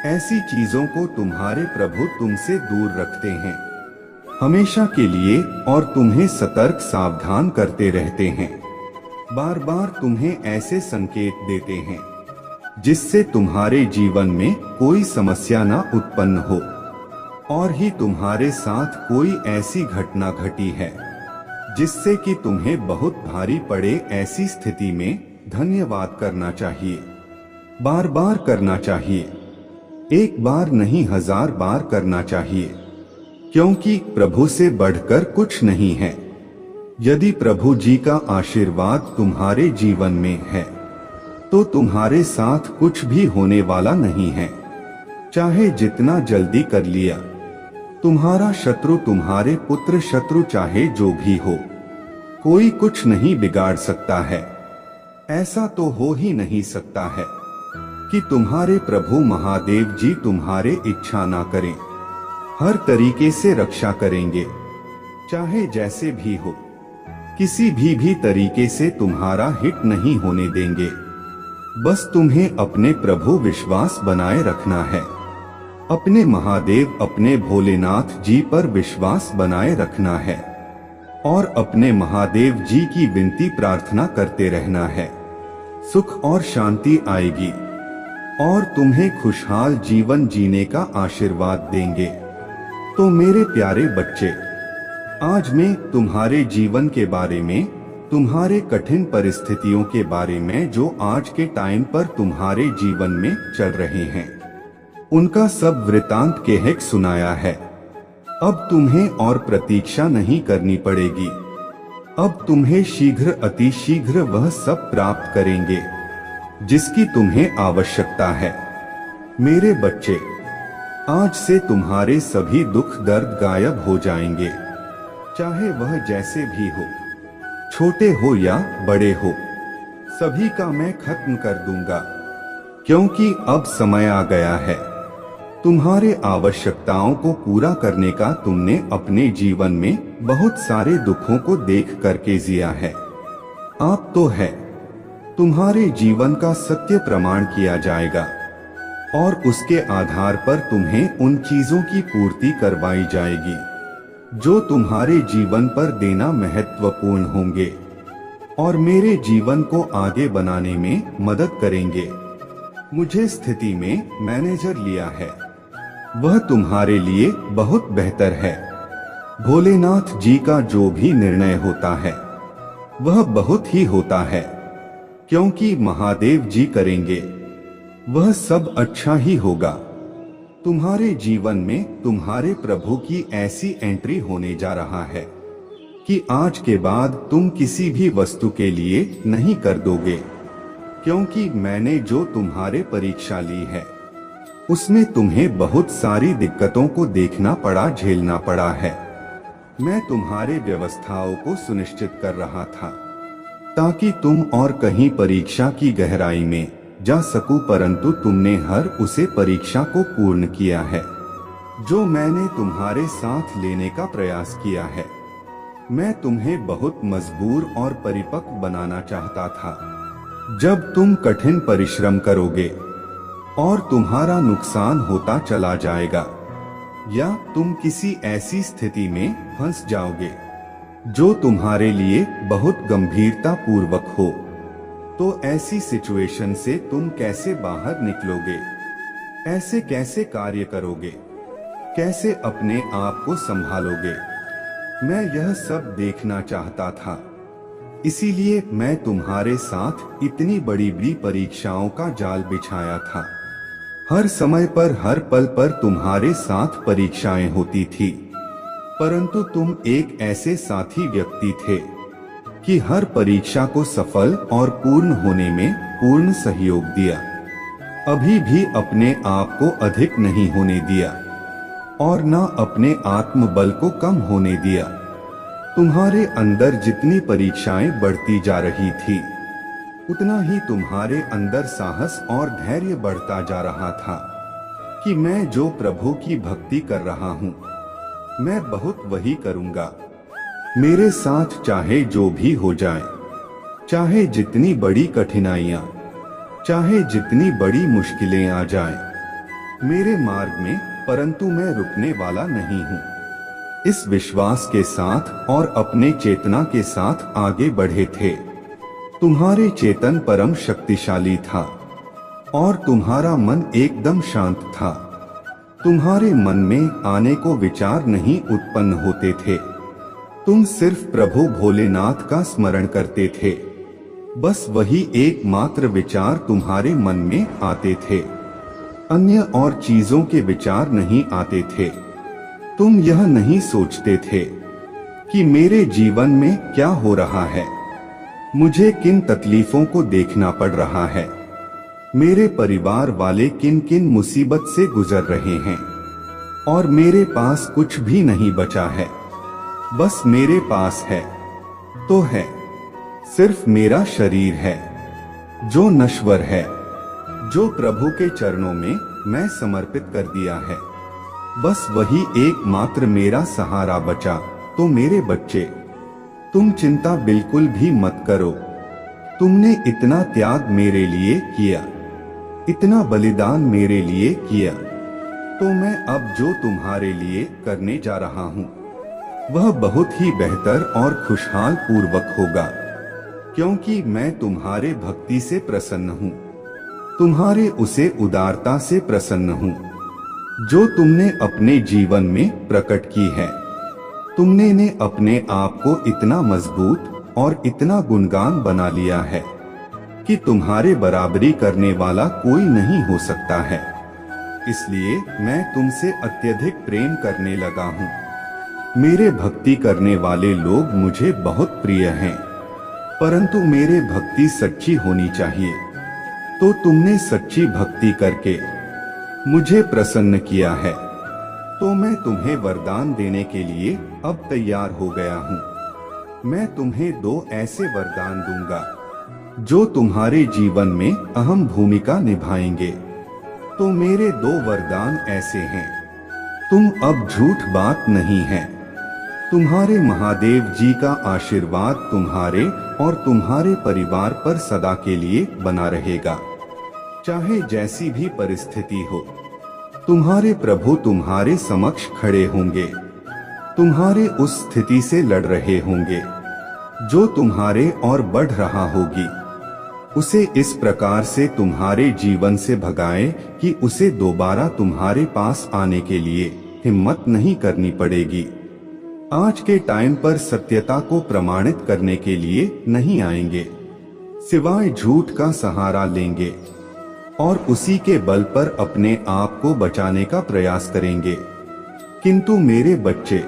ऐसी चीजों को तुम्हारे प्रभु तुमसे दूर रखते हैं हमेशा के लिए और तुम्हें सतर्क सावधान करते रहते हैं। बार बार तुम्हें ऐसे संकेत देते हैं जिससे तुम्हारे जीवन में कोई समस्या ना उत्पन्न हो और ही तुम्हारे साथ कोई ऐसी घटना घटी है जिससे कि तुम्हें बहुत भारी पड़े। ऐसी स्थिति में धन्यवाद करना चाहिए, बार बार करना चाहिए, एक बार नहीं 1000 बार करना चाहिए, क्योंकि प्रभु से बढ़कर कुछ नहीं है। यदि प्रभु जी का आशीर्वाद तुम्हारे जीवन में है तो तुम्हारे साथ कुछ भी होने वाला नहीं है। चाहे जितना जल्दी कर लिया, तुम्हारा शत्रु तुम्हारे पुत्र शत्रु चाहे जो भी हो, कोई कुछ नहीं बिगाड़ सकता है। ऐसा तो हो ही नहीं सकता है कि तुम्हारे प्रभु महादेव जी तुम्हारे इच्छा ना करें। हर तरीके से रक्षा करेंगे, चाहे जैसे भी हो, किसी भी तरीके से तुम्हारा हित नहीं होने देंगे। बस तुम्हें अपने प्रभु विश्वास बनाए रखना है, अपने महादेव अपने भोलेनाथ जी पर विश्वास बनाए रखना है और अपने महादेव जी की विनती प्रार्थना करते रहना है। सुख और शांति आएगी और तुम्हें खुशहाल जीवन जीने का आशीर्वाद देंगे। तो मेरे प्यारे बच्चे, आज मैं तुम्हारे जीवन के बारे में, तुम्हारे कठिन परिस्थितियों के बारे में जो आज के टाइम पर तुम्हारे जीवन में चल रहे हैं, उनका सब वृतांत कह सुनाया है। अब तुम्हें और प्रतीक्षा नहीं करनी पड़ेगी। अब तुम्हें शीघ्र अति शीघ्र वह सब प्राप्त करेंगे जिसकी तुम्हें आवश्यकता है। मेरे बच्चे, आज से तुम्हारे सभी दुख दर्द गायब हो जाएंगे, चाहे वह जैसे भी हो, छोटे हो या बड़े हो, सभी का मैं खत्म कर दूंगा। क्योंकि अब समय आ गया है तुम्हारे आवश्यकताओं को पूरा करने का। तुमने अपने जीवन में बहुत सारे दुखों को देख करके जिया है। आप तो है, तुम्हारे जीवन का सत्य प्रमाण किया जाएगा और उसके आधार पर तुम्हें उन चीजों की पूर्ति करवाई जाएगी जो तुम्हारे जीवन पर देना महत्वपूर्ण होंगे और मेरे जीवन को आगे बनाने में मदद करेंगे। मुझे स्थिति में मैनेजर लिया है, वह तुम्हारे लिए बहुत बेहतर है। भोलेनाथ जी का जो भी निर्णय होता है वह बहुत ही होता है, क्योंकि महादेव जी करेंगे वह सब अच्छा ही होगा। तुम्हारे जीवन में तुम्हारे प्रभु की ऐसी एंट्री होने जा रहा है कि आज के बाद तुम किसी भी वस्तु के लिए नहीं कर दोगे, क्योंकि मैंने जो तुम्हारे परीक्षा ली है उसमें तुम्हें बहुत सारी दिक्कतों को देखना पड़ा, झेलना पड़ा है। मैं तुम्हारे व्यवस्थाओं को सुनिश्चित कर रहा था ताकि तुम और कहीं परीक्षा की गहराई में जा सकूं, परंतु तुमने हर उसे परीक्षा को पूर्ण किया है जो मैंने तुम्हारे साथ लेने का प्रयास किया है। मैं तुम्हें बहुत मजबूर और परिपक्व बनाना चाहता था। जब तुम कठिन परिश्रम करोगे और तुम्हारा नुकसान होता चला जाएगा या तुम किसी ऐसी स्थिति में फंस जाओगे जो तुम्हारे लिए बहुत गंभीरता पूर्वक हो, तो ऐसी सिचुएशन से तुम कैसे बाहर निकलोगे, ऐसे कैसे कार्य करोगे, कैसे अपने आप को संभालोगे, मैं यह सब देखना चाहता था। इसीलिए मैं तुम्हारे साथ इतनी बड़ी बड़ी परीक्षाओं का जाल बिछाया था। हर समय पर, हर पल पर तुम्हारे साथ परीक्षाएं होती थी, परंतु तुम एक ऐसे साथी व्यक्ति थे कि हर परीक्षा को सफल और पूर्ण होने में पूर्ण सहयोग दिया। अभी भी अपने आप को अधिक नहीं होने दिया और न अपने आत्मबल को कम होने दिया। तुम्हारे अंदर जितनी परीक्षाएं बढ़ती जा रही थी, उतना ही तुम्हारे अंदर साहस और धैर्य बढ़ता जा रहा था कि मैं जो प्रभु की भक्ति कर रहा हूँ, मैं बहुत वही करूँगा। मेरे साथ चाहे जो भी हो जाए, चाहे जितनी बड़ी कठिनाइयाँ, चाहे जितनी बड़ी मुश्किलें आ जाएं मेरे मार्ग में, परंतु मैं रुकने वाला नहीं हूँ। इस विश्वास के साथ और अपने चेतना के साथ आगे बढ़े थे। तुम्हारे चेतन परम शक्तिशाली था और तुम्हारा मन एकदम शांत था। तुम्हारे मन में आने को विचार नहीं उत्पन्न होते थे। तुम सिर्फ प्रभु भोलेनाथ का स्मरण करते थे। बस वही एकमात्र विचार तुम्हारे मन में आते थे, अन्य और चीजों के विचार नहीं आते थे। तुम यह नहीं सोचते थे कि मेरे जीवन में क्या हो रहा है, मुझे किन तकलीफों को देखना पड़ रहा है, मेरे परिवार वाले किन किन मुसीबत से गुजर रहे हैं और मेरे पास कुछ भी नहीं बचा है। बस मेरे पास है तो है, सिर्फ मेरा शरीर है जो नश्वर है, जो प्रभु के चरणों में मैं समर्पित कर दिया है। बस वही एकमात्र मेरा सहारा बचा। तो मेरे बच्चे, तुम चिंता बिल्कुल भी मत करो। तुमने इतना त्याग मेरे लिए किया, इतना बलिदान मेरे लिए किया, तो मैं अब जो तुम्हारे लिए करने जा रहा हूँ वह बहुत ही बेहतर और खुशहाल पूर्वक होगा, क्योंकि मैं तुम्हारे भक्ति से प्रसन्न हूँ, तुम्हारे उसे उदारता से प्रसन्न हूँ जो तुमने अपने जीवन में प्रकट की है। तुमने ने अपने आप को इतना मजबूत और इतना गुणगान बना लिया है कि तुम्हारे बराबरी करने वाला कोई नहीं हो सकता है। इसलिए मैं तुमसे अत्यधिक प्रेम करने लगा हूँ। मेरे भक्ति करने वाले लोग मुझे बहुत प्रिय हैं, परंतु मेरे भक्ति सच्ची होनी चाहिए। तो तुमने सच्ची भक्ति करके मुझे प्रसन्न किया है, तो मैं तुम्हें वरदान देने के लिए अब तैयार हो गया हूँ। मैं तुम्हें 2 ऐसे वरदान दूंगा जो तुम्हारे जीवन में अहम भूमिका निभाएंगे। तो मेरे 2 वरदान ऐसे हैं। तुम अब झूठ बात नहीं है। तुम्हारे महादेव जी का आशीर्वाद तुम्हारे और तुम्हारे परिवार पर सदा के लिए बना रहेगा। चाहे जैसी भी परिस्थिति हो, तुम्हारे प्रभु तुम्हारे समक्ष खड़े होंगे, तुम्हारे उस स्थिति से लड़ रहे होंगे जो तुम्हारे और बढ़ रहा होगी। उसे इस प्रकार से तुम्हारे जीवन से भगाए कि उसे दोबारा तुम्हारे पास आने के लिए हिम्मत नहीं करनी पड़ेगी। आज के टाइम पर सत्यता को प्रमाणित करने के लिए नहीं आएंगे, सिवाय झूठ का सहारा लेंगे और उसी के बल पर अपने आप को बचाने का प्रयास करेंगे। किंतु मेरे बच्चे,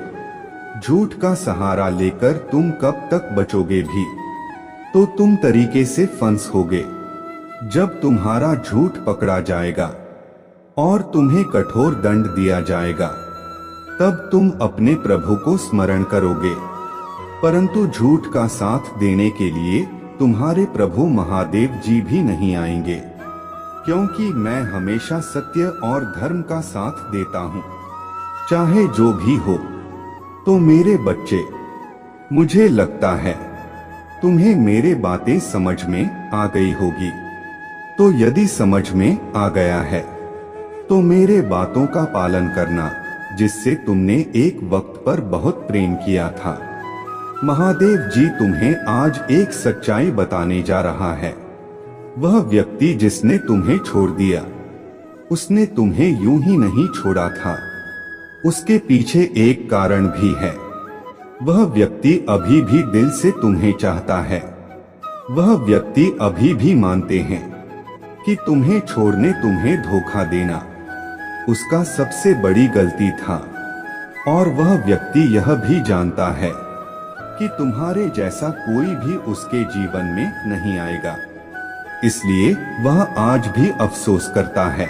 झूठ का सहारा लेकर तुम कब तक बचोगे भी? तो तुम तरीके से फंस होगे। जब तुम्हारा झूठ पकड़ा जाएगा और तुम्हें कठोर दंड दिया जाएगा, तब तुम अपने प्रभु को स्मरण करोगे। परंतु झूठ का साथ देने के लिए तुम्हारे प्रभु महादेव जी भी नहीं आएंगे, क्योंकि मैं हमेशा सत्य और धर्म का साथ देता हूँ, चाहे जो भी हो। तो मेरे बच्चे, मुझे लगता है तुम्हें मेरे बातें समझ में आ गई होगी। तो यदि समझ में आ गया है तो मेरे बातों का पालन करना, जिससे तुमने एक वक्त पर बहुत प्रेम किया था। महादेव जी तुम्हें आज एक सच्चाई बताने जा रहा है। वह व्यक्ति जिसने तुम्हें छोड़ दिया, उसने तुम्हें यूं ही नहीं छोड़ा था। उसके पीछे एक कारण भी है। वह व्यक्ति अभी भी दिल से तुम्हें चाहता है। वह व्यक्ति अभी भी मानते हैं कि तुम्हें छोड़ने, तुम्हें धोखा देना उसका सबसे बड़ी गलती था। और वह व्यक्ति यह भी जानता है कि तुम्हारे जैसा कोई भी उसके जीवन में नहीं आएगा। इसलिए वह आज भी अफसोस करता है,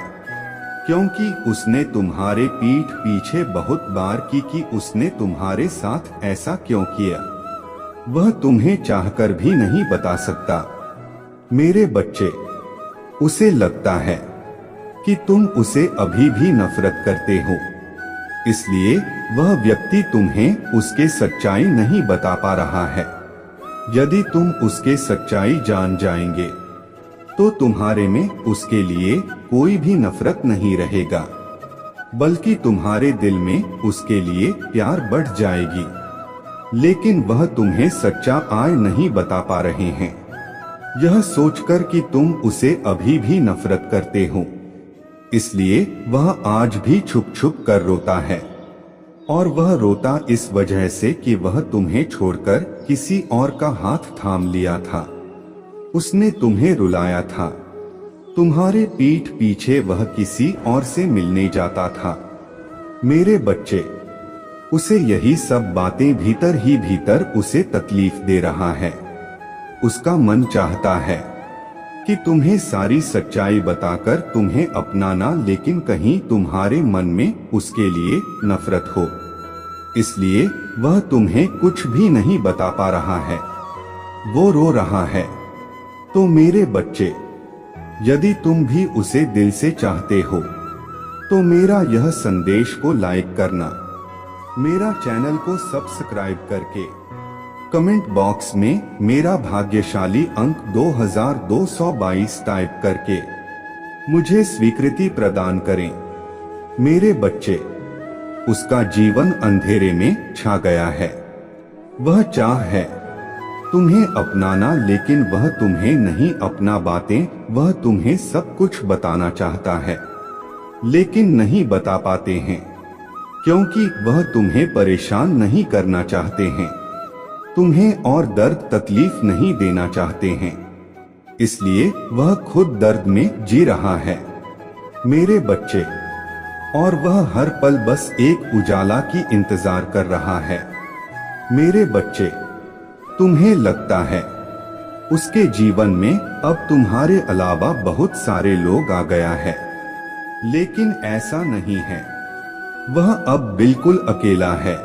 क्योंकि उसने तुम्हारे पीठ पीछे बहुत बार की कि उसने तुम्हारे साथ ऐसा क्यों किया, वह तुम्हें चाहकर भी नहीं बता सकता। मेरे बच्चे, उसे लगता है कि तुम उसे अभी भी नफरत करते हो, इसलिए वह व्यक्ति तुम्हें उसके सच्चाई नहीं बता पा रहा है। यदि तुम उसके सच्चाई जान जाएंगे तो तुम्हारे में उसके लिए कोई भी नफरत नहीं रहेगा, बल्कि तुम्हारे दिल में उसके लिए प्यार बढ़ जाएगी। लेकिन वह तुम्हें सच्चा आय नहीं बता पा रहे हैं, यह सोचकर कि तुम उसे अभी भी नफरत करते हो। इसलिए वह आज भी छुप छुप कर रोता है, और वह रोता इस वजह से कि वह तुम्हें छोड़कर किसी और का हाथ थाम लिया था। उसने तुम्हें रुलाया था। तुम्हारे पीठ पीछे वह किसी और से मिलने जाता था। मेरे बच्चे, उसे यही सब बातें भीतर ही भीतर उसे तकलीफ दे रहा है। उसका मन चाहता है कि तुम्हें सारी सच्चाई बताकर तुम्हें अपनाना, लेकिन कहीं तुम्हारे मन में उसके लिए नफरत हो, इसलिए वह तुम्हें कुछ भी नहीं बता पा रहा है। वो रो रहा है। तो मेरे बच्चे, यदि तुम भी उसे दिल से चाहते हो तो मेरा यह संदेश को लाइक करना, मेरा चैनल को सब्सक्राइब करके कमेंट बॉक्स में मेरा भाग्यशाली अंक 2222 टाइप करके मुझे स्वीकृति प्रदान करें। मेरे बच्चे, उसका जीवन अंधेरे में छा गया है। वह चाह है तुम्हें अपनाना, लेकिन वह तुम्हें नहीं अपना बातें वह तुम्हें सब कुछ बताना चाहता है, लेकिन नहीं बता पाते हैं, क्योंकि वह तुम्हें परेशान नहीं करना चाहते हैं, तुम्हें और दर्द तकलीफ नहीं देना चाहते हैं, इसलिए वह खुद दर्द में जी रहा है। मेरे बच्चे, और वह हर पल बस एक उजाला की इंतजार कर रहा है। मेरे बच्चे, तुम्हें लगता है उसके जीवन में अब तुम्हारे अलावा बहुत सारे लोग आ गया है, लेकिन ऐसा नहीं है। वह अब बिल्कुल अकेला है।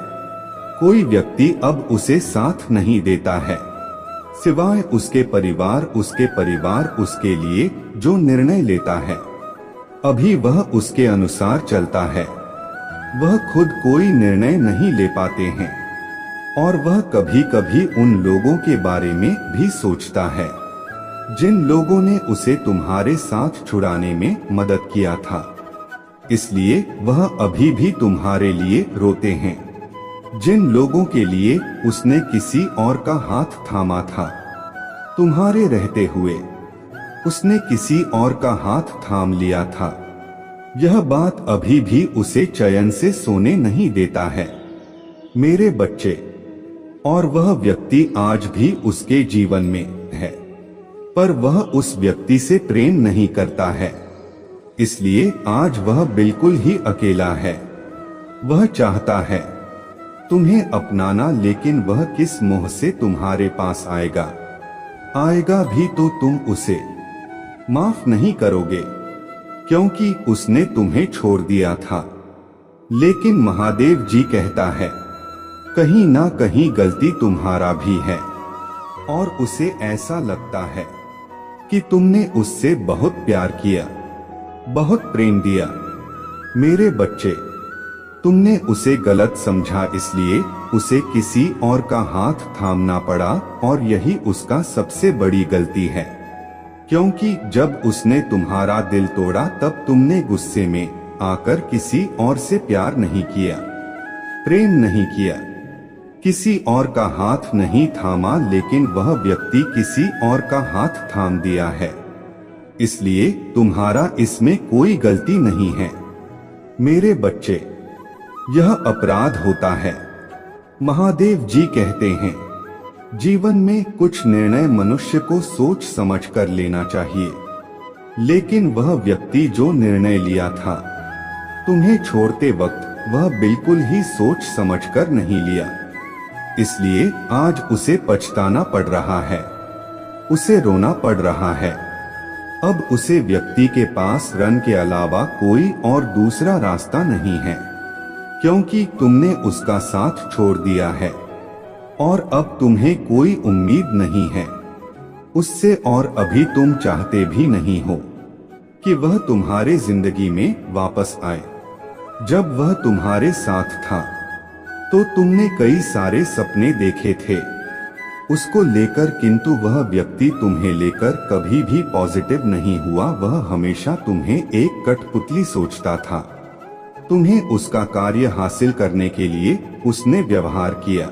कोई व्यक्ति अब उसे साथ नहीं देता है, सिवाय उसके परिवार उसके लिए जो निर्णय लेता है, अभी वह उसके अनुसार चलता है। वह खुद कोई निर्णय नहीं ले पाते हैं, और वह कभी कभी उन लोगों के बारे में भी सोचता है जिन लोगों ने उसे तुम्हारे साथ छुड़ाने में मदद किया था, इसलिए वह अभी भी तुम्हारे लिए रोते हैं। जिन लोगों के लिए उसने किसी और का हाथ थामा था, तुम्हारे रहते हुए उसने किसी और का हाथ थाम लिया था, यह बात अभी भी उसे चैन से सोने नहीं देता है। मेरे बच्चे, और वह व्यक्ति आज भी उसके जीवन में है, पर वह उस व्यक्ति से प्रेम नहीं करता है, इसलिए आज वह बिल्कुल ही अकेला है। वह चाहता है तुम्हें अपनाना, लेकिन वह किस मोह से तुम्हारे पास आएगा? आएगा भी तो तुम उसे माफ नहीं करोगे, क्योंकि उसने तुम्हें छोड़ दिया था। लेकिन महादेव जी कहता है कहीं ना कहीं गलती तुम्हारा भी है, और उसे ऐसा लगता है कि तुमने उससे बहुत प्यार किया, बहुत प्रेम दिया। मेरे बच्चे, तुमने उसे गलत समझा, इसलिए उसे किसी और का हाथ थामना पड़ा, और यही उसका सबसे बड़ी गलती है, क्योंकि जब उसने तुम्हारा दिल तोड़ा तब तुमने गुस्से में आकर किसी और से प्यार नहीं किया, प्रेम नहीं किया, किसी और का हाथ नहीं थामा, लेकिन वह व्यक्ति किसी और का हाथ थाम दिया है, इसलिए तुम्हारा इसमें कोई गलती नहीं है। मेरे बच्चे, यह अपराध होता है। महादेव जी कहते हैं जीवन में कुछ निर्णय मनुष्य को सोच समझ कर लेना चाहिए, लेकिन वह व्यक्ति जो निर्णय लिया था तुम्हें छोड़ते वक्त, वह बिल्कुल ही सोच समझ कर नहीं लिया, इसलिए आज उसे पछताना पड़ रहा है, उसे रोना पड़ रहा है। अब उसे व्यक्ति के पास रन के अलावा कोई और दूसरा रास्ता नहीं है, क्योंकि तुमने उसका साथ छोड़ दिया है, और अब तुम्हें कोई उम्मीद नहीं है उससे, और अभी तुम चाहते भी नहीं हो कि वह तुम्हारे जिंदगी में वापस आए। जब वह तुम्हारे साथ था तो तुमने कई सारे सपने देखे थे उसको लेकर, किंतु वह व्यक्ति तुम्हें लेकर कभी भी पॉजिटिव नहीं हुआ। वह हमेशा तुम्हें एक कठपुतली सोचता था। तुम्हें उसका कार्य हासिल करने के लिए उसने व्यवहार किया,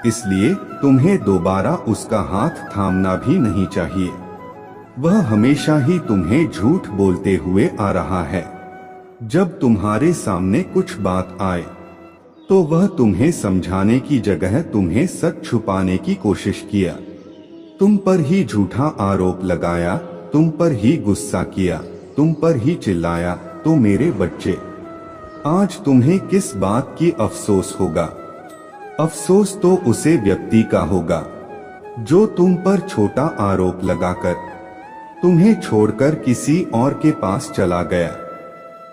इसलिए तुम्हें दोबारा उसका हाथ थामना भी नहीं चाहिए। वह हमेशा ही तुम्हें झूठ बोलते हुए आ रहा है। जब तुम्हारे सामने कुछ बात आए तो वह तुम्हें समझाने की जगह तुम्हें सच छुपाने की कोशिश किया, तुम पर ही झूठा आरोप लगाया, तुम पर ही गुस्सा किया, तुम पर ही चिल्लाया। तो मेरे बच्चे, आज तुम्हें किस बात की अफसोस होगा? अफसोस तो उसे व्यक्ति का होगा जो तुम पर छोटा आरोप लगाकर तुम्हें छोड़कर किसी और के पास चला गया।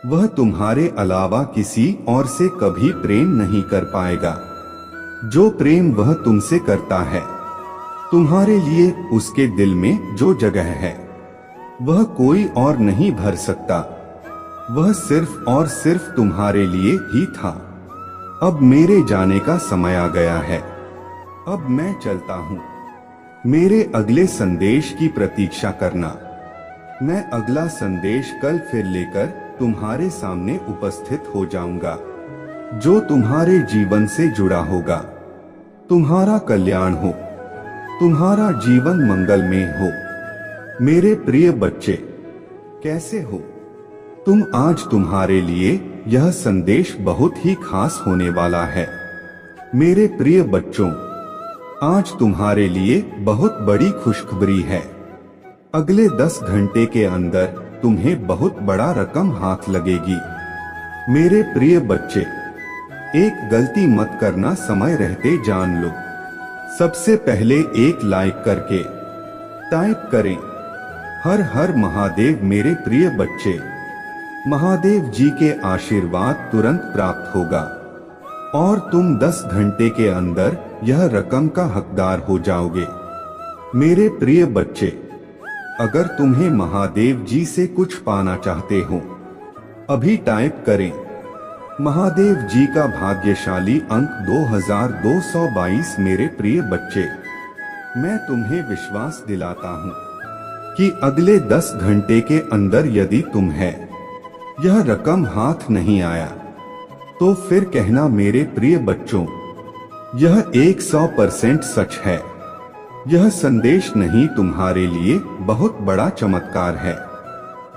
वह तुम्हारे अलावा किसी और से कभी प्रेम नहीं कर पाएगा। जो प्रेम वह तुमसे करता है, तुम्हारे लिए उसके दिल में जो जगह है वह कोई और नहीं भर सकता। वह सिर्फ और सिर्फ तुम्हारे लिए ही था। अब मेरे जाने का समय आ गया है। अब मैं चलता हूँ। मेरे अगले संदेश की प्रतीक्षा करना। मैं अगला संदेश कल फिर लेकर तुम्हारे सामने उपस्थित हो जाऊंगा, जो तुम्हारे जीवन से जुड़ा होगा। तुम्हारा कल्याण हो, तुम्हारा जीवन मंगलमय हो। मेरे प्रिय बच्चे, कैसे हो तुम? आज तुम्हारे लिए यह संदेश बहुत ही खास होने वाला है। मेरे प्रिय बच्चों, आज तुम्हारे लिए बहुत बड़ी खुशखबरी है। अगले 10 घंटे के अंदर तुम्हें बहुत बड़ा रकम हाथ लगेगी। मेरे प्रिय बच्चे, एक गलती मत करना, समय रहते जान लो। सबसे पहले एक लाइक करके टाइप करें, हर हर महादेव। मेरे प्रिय बच्चे, महादेव जी के आशीर्वाद तुरंत प्राप्त होगा और तुम 10 घंटे के अंदर यह रकम का हकदार हो जाओगे। मेरे प्रिय बच्चे, अगर तुम्हें महादेव जी से कुछ पाना चाहते हो, अभी टाइप करें महादेव जी का भाग्यशाली अंक 2222। मेरे प्रिय बच्चे, मैं तुम्हें विश्वास दिलाता हूँ कि अगले 10 घंटे के अंदर यदि तुम्हें यह रकम हाथ नहीं आया तो फिर कहना मेरे प्रिय बच्चों, यह 100% सच है। यह संदेश नहीं तुम्हारे लिए बहुत बड़ा चमत्कार है।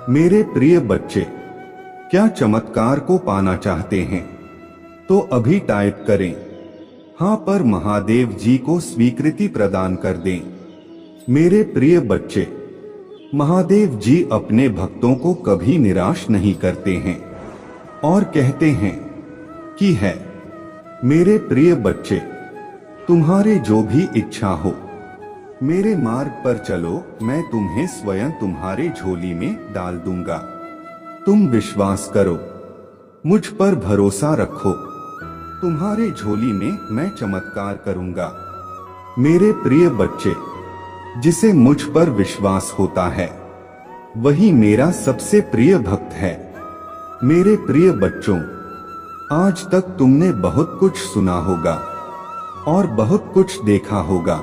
मेरे प्रिय बच्चे, क्या चमत्कार को पाना चाहते हैं? तो अभी टाइप करें हाँ पर महादेव जी को स्वीकृति प्रदान कर दें। मेरे प्रिय बच्चे, महादेव जी अपने भक्तों को कभी निराश नहीं करते हैं और कहते हैं कि है। मेरे प्रिय बच्चे, तुम्हारे जो भी इच्छा हो, मेरे मार्ग पर चलो, मैं तुम्हें स्वयं तुम्हारे झोली में डाल दूंगा। तुम विश्वास करो, मुझ पर भरोसा रखो, तुम्हारे झोली में मैं चमत्कार करूंगा। मेरे प्रिय बच्चे, जिसे मुझ पर विश्वास होता है वही मेरा सबसे प्रिय भक्त है। मेरे प्रिय बच्चों, आज तक तुमने बहुत कुछ सुना होगा और बहुत कुछ देखा होगा,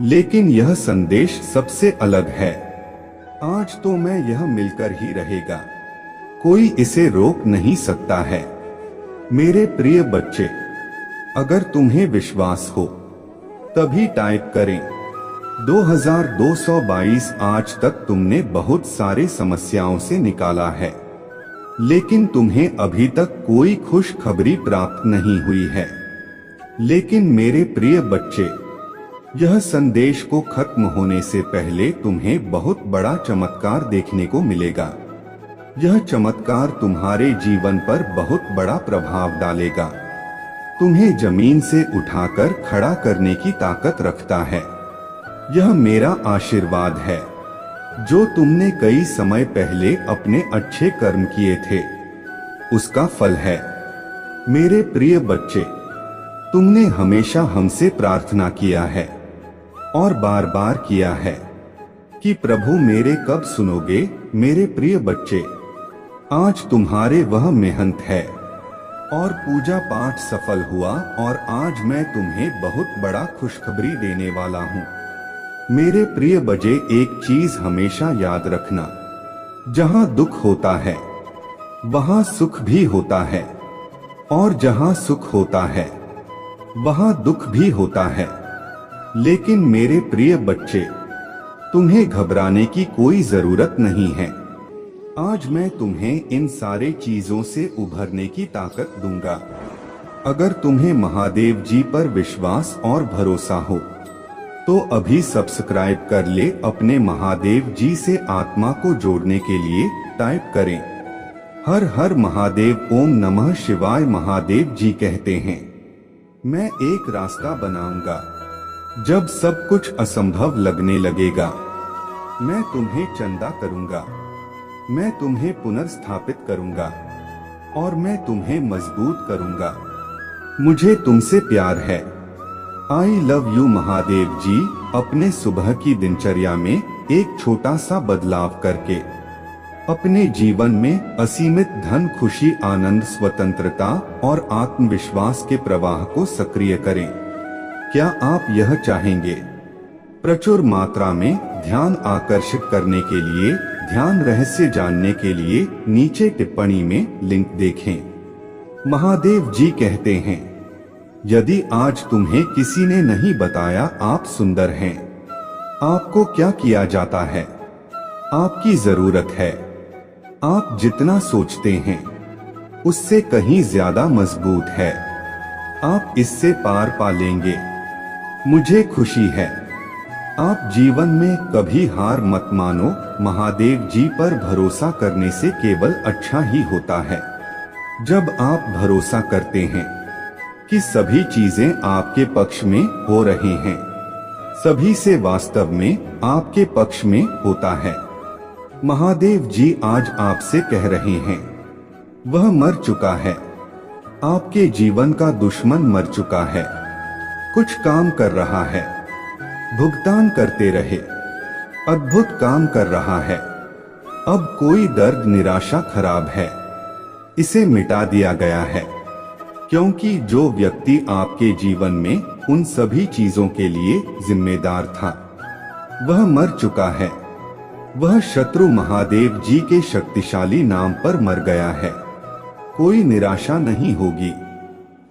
लेकिन यह संदेश सबसे अलग है। आज तो मैं यह मिलकर ही रहेगा, कोई इसे रोक नहीं सकता है। मेरे प्रिय बच्चे, अगर तुम्हें विश्वास हो तभी टाइप करें 2222। आज तक तुमने बहुत सारे समस्याओं से निकाला है, लेकिन तुम्हें अभी तक कोई खुशखबरी प्राप्त नहीं हुई है। लेकिन मेरे प्रिय बच्चे, यह संदेश को खत्म होने से पहले तुम्हें बहुत बड़ा चमत्कार देखने को मिलेगा। यह चमत्कार तुम्हारे जीवन पर बहुत बड़ा प्रभाव डालेगा, तुम्हें जमीन से उठाकर खड़ा करने की ताकत रखता है। यह मेरा आशीर्वाद है, जो तुमने कई समय पहले अपने अच्छे कर्म किए थे, उसका फल है। मेरे प्रिय बच्चे, तुमने हमेशा हमसे प्रार्थना किया है और बार बार किया है कि प्रभु मेरे कब सुनोगे। मेरे प्रिय बच्चे, आज तुम्हारे वह मेहनत है और पूजा पाठ सफल हुआ और आज मैं तुम्हें बहुत बड़ा खुशखबरी देने वाला हूँ। मेरे प्रिय बच्चे, एक चीज हमेशा याद रखना, जहाँ दुख होता है वहाँ सुख भी होता है, और जहाँ सुख होता है वहाँ दुख भी होता है। लेकिन मेरे प्रिय बच्चे, तुम्हें घबराने की कोई जरूरत नहीं है। आज मैं तुम्हें इन सारे चीजों से उभरने की ताकत दूंगा। अगर तुम्हें महादेव जी पर विश्वास और भरोसा हो तो अभी सब्सक्राइब कर ले। अपने महादेव जी से आत्मा को जोड़ने के लिए टाइप करें हर हर महादेव, ओम नमः शिवाय। महादेव जी कहते हैं, मैं एक रास्ता बनाऊंगा। जब सब कुछ असंभव लगने लगेगा, मैं तुम्हें चंदा करूंगा, मैं तुम्हें पुनर्स्थापित करूंगा और मैं तुम्हें मजबूत करूंगा। मुझे तुमसे प्यार है। I love you. Mahadev ji अपने सुबह की दिनचर्या में एक छोटा सा बदलाव करके अपने जीवन में असीमित धन, खुशी, आनंद, स्वतंत्रता और आत्मविश्वास के प्रवाह को सक्रिय करें। क्या आप यह चाहेंगे? प्रचुर मात्रा में ध्यान आकर्षित करने के लिए, ध्यान रहस्य जानने के लिए नीचे टिप्पणी में लिंक देखें। महादेव जी कहते हैं, यदि आज तुम्हें किसी ने नहीं बताया आप सुंदर हैं, आपको क्या किया जाता है? आपकी जरूरत है। आप जितना सोचते हैं उससे कहीं ज्यादा मजबूत है। आप इससे पार पा लेंगे। मुझे खुशी है। आप जीवन में कभी हार मत मानो। महादेव जी पर भरोसा करने से केवल अच्छा ही होता है। जब आप भरोसा करते हैं कि सभी चीजें आपके पक्ष में हो रही हैं, सभी से वास्तव में आपके पक्ष में होता है। महादेव जी आज आपसे कह रहे हैं, वह मर चुका है। आपके जीवन का दुश्मन मर चुका है। कुछ काम कर रहा है। भुगतान करते रहे। अद्भुत काम कर रहा है। अब कोई दर्द, निराशा खराब है, इसे मिटा दिया गया है। क्योंकि जो व्यक्ति आपके जीवन में उन सभी चीजों के लिए जिम्मेदार था, वह मर चुका है। वह शत्रु महादेव जी के शक्तिशाली नाम पर मर गया है। कोई निराशा नहीं होगी,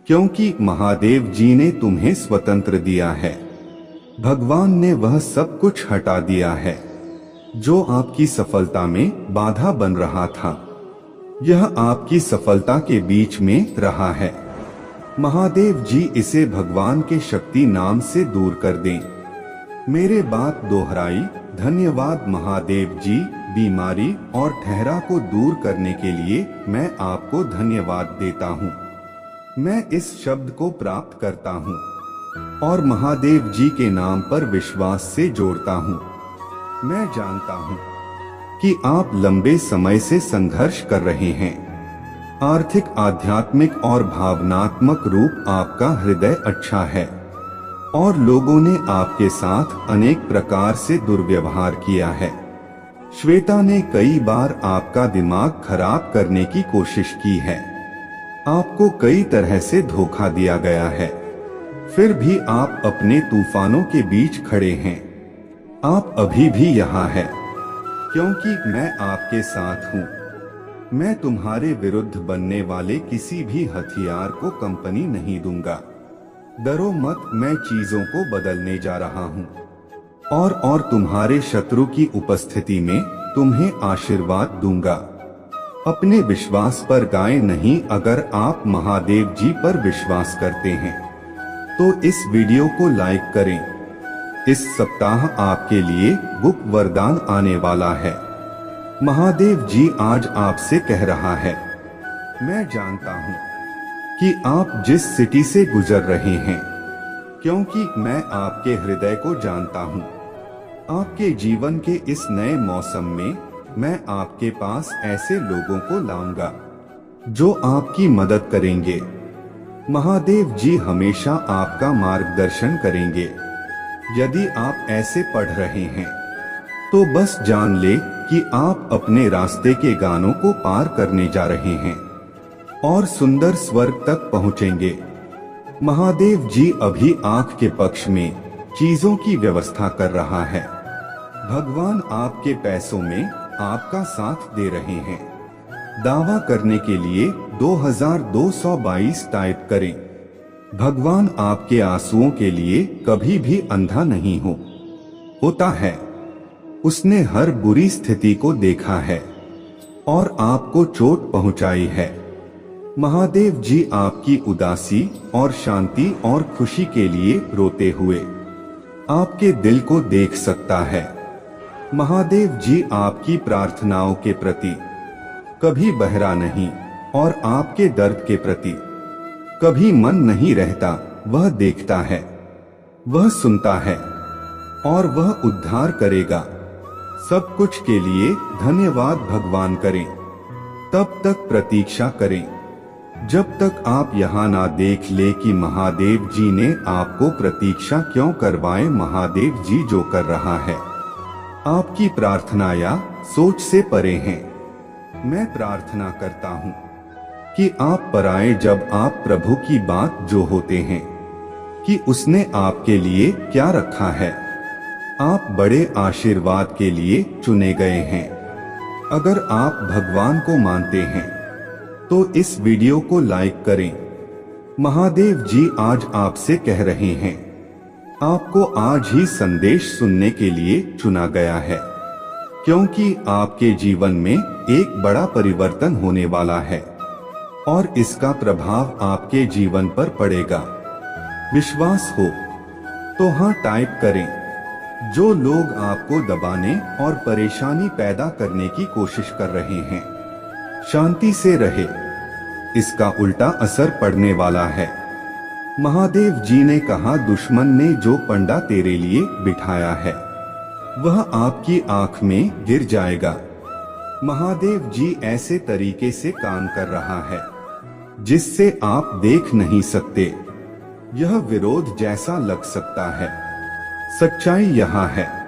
क्योंकि महादेव जी ने तुम्हें स्वतंत्र दिया है। भगवान ने वह सब कुछ हटा दिया है जो आपकी सफलता में बाधा बन रहा था। यह आपकी सफलता के बीच में रहा है। महादेव जी इसे भगवान के शक्ति नाम से दूर कर दें। मेरे बात दोहराई। धन्यवाद महादेव जी। बीमारी और ठहरा को दूर करने के लिए मैं आपको धन्यवाद देता हूँ। मैं इस शब्द को प्राप्त करता हूँ और महादेव जी के नाम पर विश्वास से जोड़ता हूँ। मैं जानता हूँ कि आप लंबे समय से संघर्ष कर रहे हैं। आर्थिक, आध्यात्मिक और भावनात्मक रूप आपका हृदय अच्छा है और लोगों ने आपके साथ अनेक प्रकार से दुर्व्यवहार किया है। श्वेता ने कई बार आपका दिमाग खराब करने की कोशिश की है। आपको कई तरह से धोखा दिया गया है। फिर भी आप अपने तूफानों के बीच खड़े हैं। आप अभी भी यहाँ हैं, क्योंकि मैं आपके साथ हूँ। मैं तुम्हारे विरुद्ध बनने वाले किसी भी हथियार को कंपनी नहीं दूंगा। डरो मत, मैं चीजों को बदलने जा रहा हूँ और तुम्हारे शत्रु की उपस्थिति में तुम्हें आशीर्वाद दूंगा। अपने विश्वास पर गाए नहीं। अगर आप महादेव जी पर विश्वास करते हैं तो इस वीडियो को लाइक करें। इस सप्ताह आपके लिए गुप्त वरदान आने वाला है। महादेव जी आज आपसे कह रहा है, मैं जानता हूँ कि आप जिस सिटी से गुजर रहे हैं, क्योंकि मैं आपके हृदय को जानता हूँ। आपके जीवन के इस नए मौसम में मैं आपके पास ऐसे लोगों को लाऊंगा जो आपकी मदद करेंगे। महादेव जी हमेशा आपका मार्गदर्शन करेंगे। यदि आप ऐसे पढ़ रहे हैं तो बस जान ले कि आप अपने रास्ते के गानों को पार करने जा रहे हैं और सुंदर स्वर्ग तक पहुंचेंगे। महादेव जी अभी आंख के पक्ष में चीजों की व्यवस्था कर रहा है। भगवान आपके पैसों में आपका साथ दे रहे हैं। दावा करने के लिए 2222 टाइप करें। भगवान आपके आंसुओं के लिए कभी भी अंधा नहीं होता है। उसने हर बुरी स्थिति को देखा है और आपको चोट पहुंचाई है। महादेव जी आपकी उदासी और शांति और खुशी के लिए रोते हुए आपके दिल को देख सकता है। महादेव जी आपकी प्रार्थनाओं के प्रति कभी बहरा नहीं और आपके दर्द के प्रति कभी मन नहीं रहता। वह देखता है, वह सुनता है और वह उद्धार करेगा। सब कुछ के लिए धन्यवाद भगवान करें। तब तक प्रतीक्षा करें जब तक आप यहाँ ना देख ले कि महादेव जी ने आपको प्रतीक्षा क्यों करवाए। महादेव जी जो कर रहा है आपकी प्रार्थना या सोच से परे हैं। मैं प्रार्थना करता हूँ कि आप पर आए जब आप प्रभु की बात जो होते हैं कि उसने आपके लिए क्या रखा है। आप बड़े आशीर्वाद के लिए चुने गए हैं। अगर आप भगवान को मानते हैं तो इस वीडियो को लाइक करें। महादेव जी आज आपसे कह रहे हैं, आपको आज ही संदेश सुनने के लिए चुना गया है, क्योंकि आपके जीवन में एक बड़ा परिवर्तन होने वाला है और इसका प्रभाव आपके जीवन पर पड़ेगा। विश्वास हो तो हाँ टाइप करें। जो लोग आपको दबाने और परेशानी पैदा करने की कोशिश कर रहे हैं, शांति से रहे, इसका उल्टा असर पड़ने वाला है। महादेव जी ने कहा, दुश्मन ने जो पंडा तेरे लिए बिठाया है वह आपकी आंख में गिर जाएगा। महादेव जी ऐसे तरीके से काम कर रहा है जिससे आप देख नहीं सकते। यह विरोध जैसा लग सकता है, सच्चाई यहाँ है।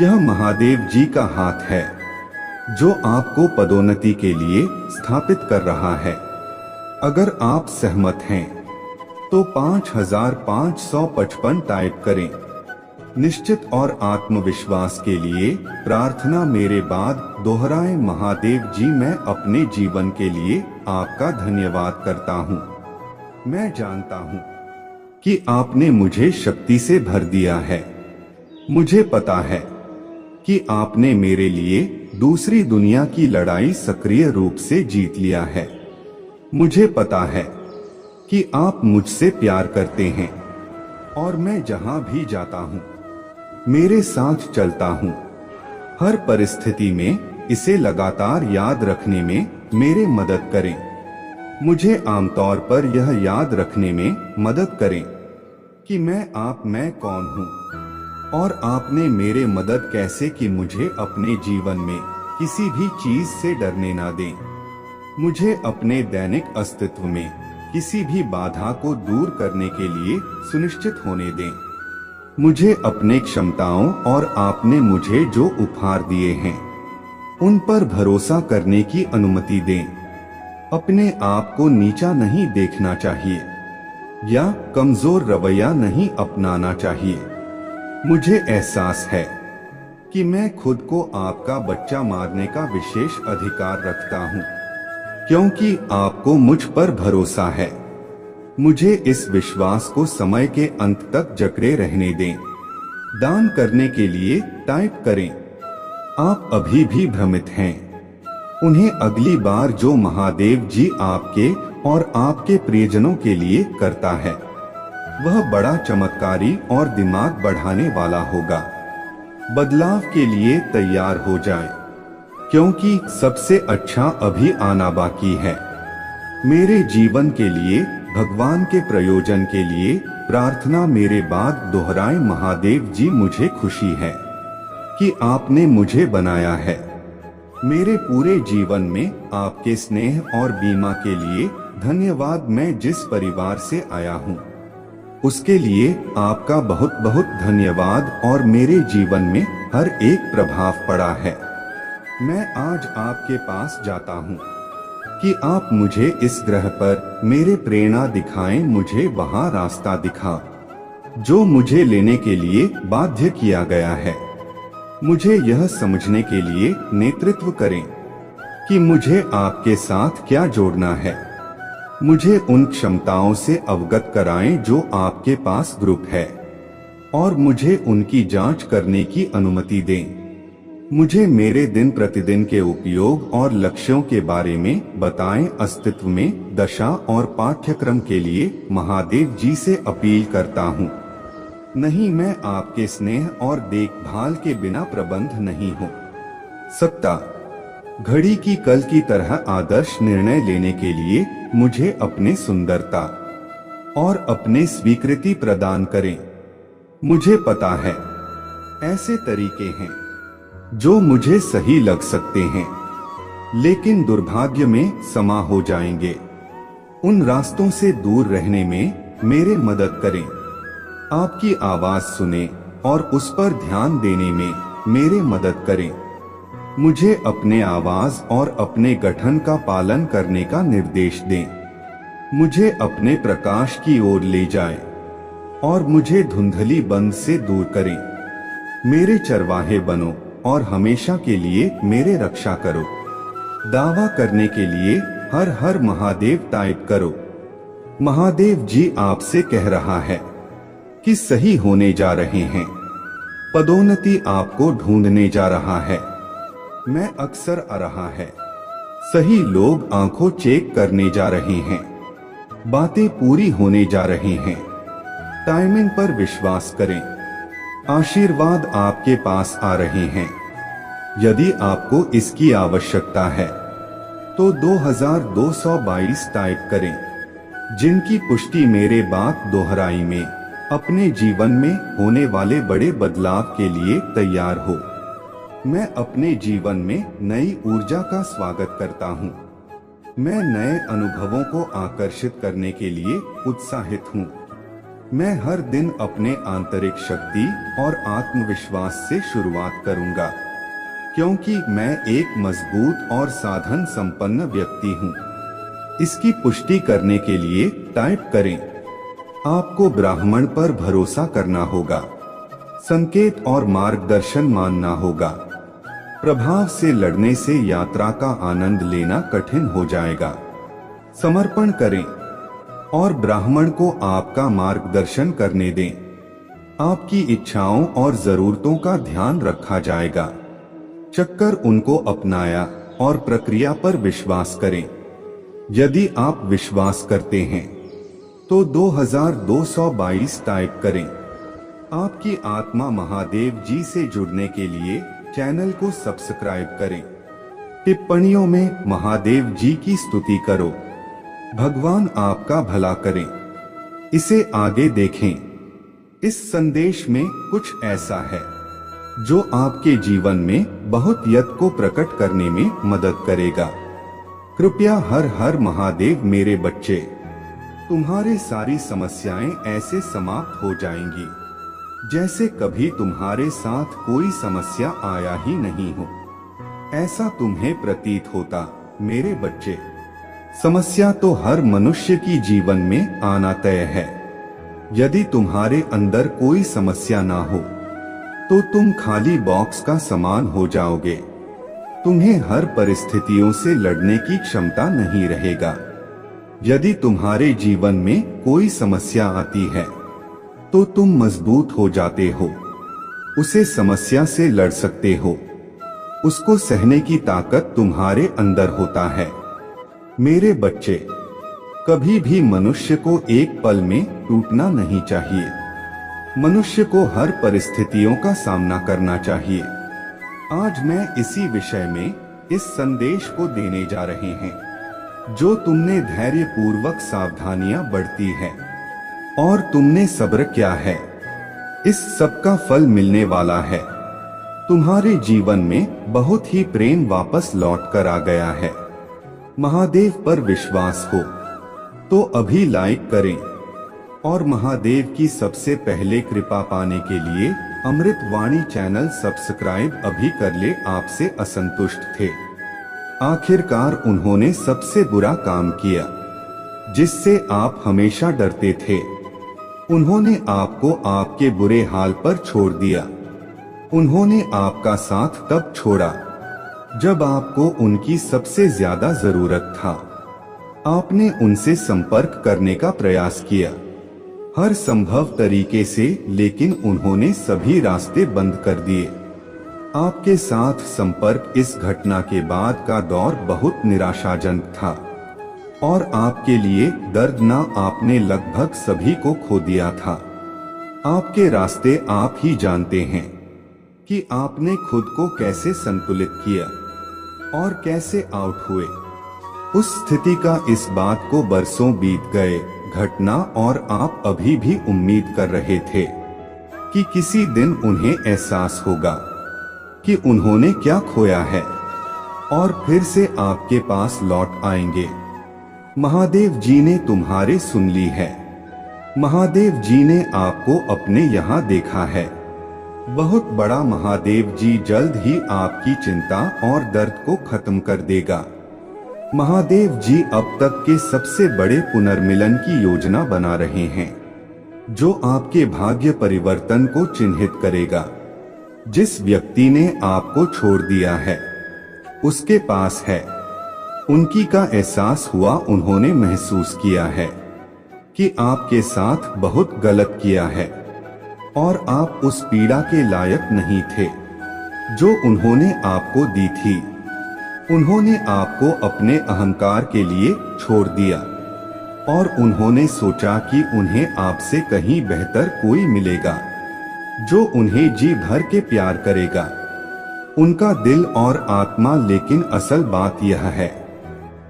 यह महादेव जी का हाथ है जो आपको पदोन्नति के लिए स्थापित कर रहा है। अगर आप सहमत हैं तो 5555 टाइप करें। निश्चित और आत्मविश्वास के लिए प्रार्थना मेरे बाद दोहराएं। महादेव जी, मैं अपने जीवन के लिए आपका धन्यवाद करता हूँ। मैं जानता हूँ कि आपने मुझे शक्ति से भर दिया है। मुझे पता है कि आपने मेरे लिए दूसरी दुनिया की लड़ाई सक्रिय रूप से जीत लिया है। मुझे पता है कि आप मुझसे प्यार करते हैं और मैं जहां भी जाता हूं मेरे साथ चलता हूं। हर परिस्थिति में इसे लगातार याद रखने में मेरे मदद करें। मुझे आमतौर पर यह याद रखने में मदद करें कि मैं कौन हूं और आपने मेरे मदद कैसे की। मुझे अपने जीवन में किसी भी चीज से डरने ना दें। मुझे अपने दैनिक अस्तित्व में किसी भी बाधा को दूर करने के लिए सुनिश्चित होने दें। मुझे अपने क्षमताओं और आपने मुझे जो उपहार दिए हैं उन पर भरोसा करने की अनुमति दें। अपने आप को नीचा नहीं देखना चाहिए या कमजोर रवैया नहीं अपनाना चाहिए। मुझे एहसास है कि मैं खुद को आपका बच्चा मारने का विशेष अधिकार रखता हूं, क्योंकि आपको मुझ पर भरोसा है। मुझे इस विश्वास को समय के अंत तक जकड़े रहने दें। दान करने के लिए टाइप करें। आप अभी भी भ्रमित हैं। उन्हें अगली बार जो महादेव जी आपके और आपके प्रियजनों के लिए करता है वह बड़ा चमत्कारी और दिमाग बढ़ाने वाला होगा। बदलाव के लिए तैयार हो जाएं, क्योंकि सबसे अच्छा अभी आना बाकी है। मेरे जीवन के लिए, भगवान के प्रयोजन के लिए प्रार्थना मेरे बाद दोहराएं। महादेव जी, मुझे खुशी है कि आपने मुझे बनाया है। मेरे पूरे जीवन में आपके स्नेह और बीमा के लिए धन्यवाद। मैं जिस परिवार से आया हूँ उसके लिए आपका बहुत बहुत धन्यवाद और मेरे जीवन में हर एक प्रभाव पड़ा है। मैं आज आपके पास जाता हूँ कि आप मुझे इस ग्रह पर मेरे प्रेरणा दिखाएं। मुझे वहाँ रास्ता दिखा जो मुझे लेने के लिए बाध्य किया गया है। मुझे यह समझने के लिए नेतृत्व करें कि मुझे आपके साथ क्या जोड़ना है। मुझे उन क्षमताओं से अवगत कराएं जो आपके पास ग्रुप है और मुझे उनकी जांच करने की अनुमति दें। मुझे मेरे दिन प्रतिदिन के उपयोग और लक्ष्यों के बारे में बताएं। अस्तित्व में दशा और पाठ्यक्रम के लिए महादेव जी से अपील करता हूँ। नहीं, मैं आपके स्नेह और देखभाल के बिना प्रबंध नहीं हो सकता। घड़ी की कल की तरह आदर्श निर्णय लेने के लिए मुझे अपने सुंदरता और अपने स्वीकृति प्रदान करें। मुझे पता है ऐसे तरीके हैं जो मुझे सही लग सकते हैं, लेकिन दुर्भाग्य में समा हो जाएंगे। उन रास्तों से दूर रहने में मेरे मदद करें। आपकी आवाज सुने और उस पर ध्यान देने में मेरे मदद करें। मुझे अपने आवाज और अपने गठन का पालन करने का निर्देश दें। मुझे अपने प्रकाश की ओर ले जाएं और मुझे धुंधली बंद से दूर करें। मेरे चरवाहे बनो और हमेशा के लिए मेरे रक्षा करो। दावा करने के लिए हर हर महादेव टाइप करो। महादेव जी आपसे कह रहा है कि सही होने जा रहे हैं। पदोन्नति आपको ढूंढने जा रहा है। मैं अक्सर आ रहा है। सही लोग आंखों चेक करने जा रहे हैं। बातें पूरी होने जा रही हैं। टाइमिंग पर विश्वास करें। आशीर्वाद आपके पास आ रहे हैं। यदि आपको इसकी आवश्यकता है तो 2222 टाइप करें। जिनकी पुष्टि मेरे बात दोहराई में अपने जीवन में होने वाले बड़े बदलाव के लिए तैयार हो। मैं अपने जीवन में नई ऊर्जा का स्वागत करता हूँ। मैं नए अनुभवों को आकर्षित करने के लिए उत्साहित हूँ। मैं हर दिन अपने आंतरिक शक्ति और आत्मविश्वास से शुरुआत करूंगा, क्योंकि मैं एक मजबूत और साधन संपन्न व्यक्ति हूँ। इसकी पुष्टि करने के लिए टाइप करें। आपको ब्राह्मण पर भरोसा करना होगा। संकेत और मार्गदर्शन मानना होगा। प्रभाव से लड़ने से यात्रा का आनंद लेना कठिन हो जाएगा। समर्पण करें और ब्राह्मण को आपका मार्गदर्शन करने दें। आपकी इच्छाओं और जरूरतों का ध्यान रखा जाएगा। चक्कर उनको अपनाया और प्रक्रिया पर विश्वास करें। यदि आप विश्वास करते हैं तो 2222 टाइप करें। आपकी आत्मा महादेव जी से जुड़ने के लिए चैनल को सब्सक्राइब करें। टिप्पणियों में महादेव जी की स्तुति करो। भगवान आपका भला करें। इसे आगे देखें। इस संदेश में कुछ ऐसा है जो आपके जीवन में बहुत यत्न को प्रकट करने में मदद करेगा। कृपया हर हर महादेव मेरे बच्चे, तुम्हारी सारी समस्याएं ऐसे समाप्त हो जाएंगी जैसे कभी तुम्हारे साथ कोई समस्या आया ही नहीं हो। ऐसा तुम्हें प्रतीत होता मेरे बच्चे। समस्या तो हर मनुष्य की जीवन में आना तय है। यदि तुम्हारे अंदर कोई समस्या ना हो तो तुम खाली बॉक्स का समान हो जाओगे। तुम्हें हर परिस्थितियों से लड़ने की क्षमता नहीं रहेगा। यदि तुम्हारे जीवन में कोई समस्या आती है तो तुम मजबूत हो जाते हो। उसे समस्या से लड़ सकते हो। उसको सहने की ताकत तुम्हारे अंदर होता है। मेरे बच्चे, कभी भी मनुष्य को एक पल में टूटना नहीं चाहिए। मनुष्य को हर परिस्थितियों का सामना करना चाहिए। आज मैं इसी विषय में इस संदेश को देने जा रहे हैं। जो तुमने धैर्य पूर्वक सावधानियां बरती है और तुमने सब्र किया है, इस सब का फल मिलने वाला है। तुम्हारे जीवन में बहुत ही प्रेम वापस लौट कर आ गया है। महादेव पर विश्वास हो तो अभी लाइक करें और महादेव की सबसे पहले कृपा पाने के लिए अमृतवाणी चैनल सब्सक्राइब अभी कर ले। आपसे असंतुष्ट थे, आखिरकार उन्होंने सबसे बुरा काम किया जिससे आप हमेशा डरते थे। उन्होंने आपको आपके बुरे हाल पर छोड़ दिया। उन्होंने आपका साथ तब छोड़ा जब आपको उनकी सबसे ज्यादा जरूरत था। आपने उनसे संपर्क करने का प्रयास किया हर संभव तरीके से, लेकिन उन्होंने सभी रास्ते बंद कर दिए। आपके साथ संपर्क इस घटना के बाद का दौर बहुत निराशाजनक था और आपके लिए दर्दनाक। आपने लगभग सभी को खो दिया था। आपके रास्ते आप ही जानते हैं कि आपने खुद को कैसे संतुलित किया और कैसे आउट हुए। उस स्थिति का इस बात को बरसों बीत गए घटना, और आप अभी भी उम्मीद कर रहे थे कि किसी दिन उन्हें एहसास होगा कि उन्होंने क्या खोया है और फिर से आपके पास लौट आएंगे। महादेव जी ने तुम्हारी सुन ली है। महादेव जी ने आपको अपने यहाँ देखा है। बहुत बड़ा महादेव जी जल्द ही आपकी चिंता और दर्द को खत्म कर देगा। महादेव जी अब तक के सबसे बड़े पुनर्मिलन की योजना बना रहे हैं, जो आपके भाग्य परिवर्तन को चिन्हित करेगा। जिस व्यक्ति ने आपको छोड़ दिया है, उसके पास है, उनकी का एहसास हुआ, उन्होंने महसूस किया है कि आपके साथ बहुत गलत किया है और आप उस पीड़ा के लायक नहीं थे जो उन्होंने आपको दी थी। उन्होंने आपको अपने अहंकार के लिए छोड़ दिया और उन्होंने सोचा कि उन्हें आपसे कहीं बेहतर कोई मिलेगा जो उन्हें जी भर के प्यार करेगा, उनका दिल और आत्मा। लेकिन असल बात यह है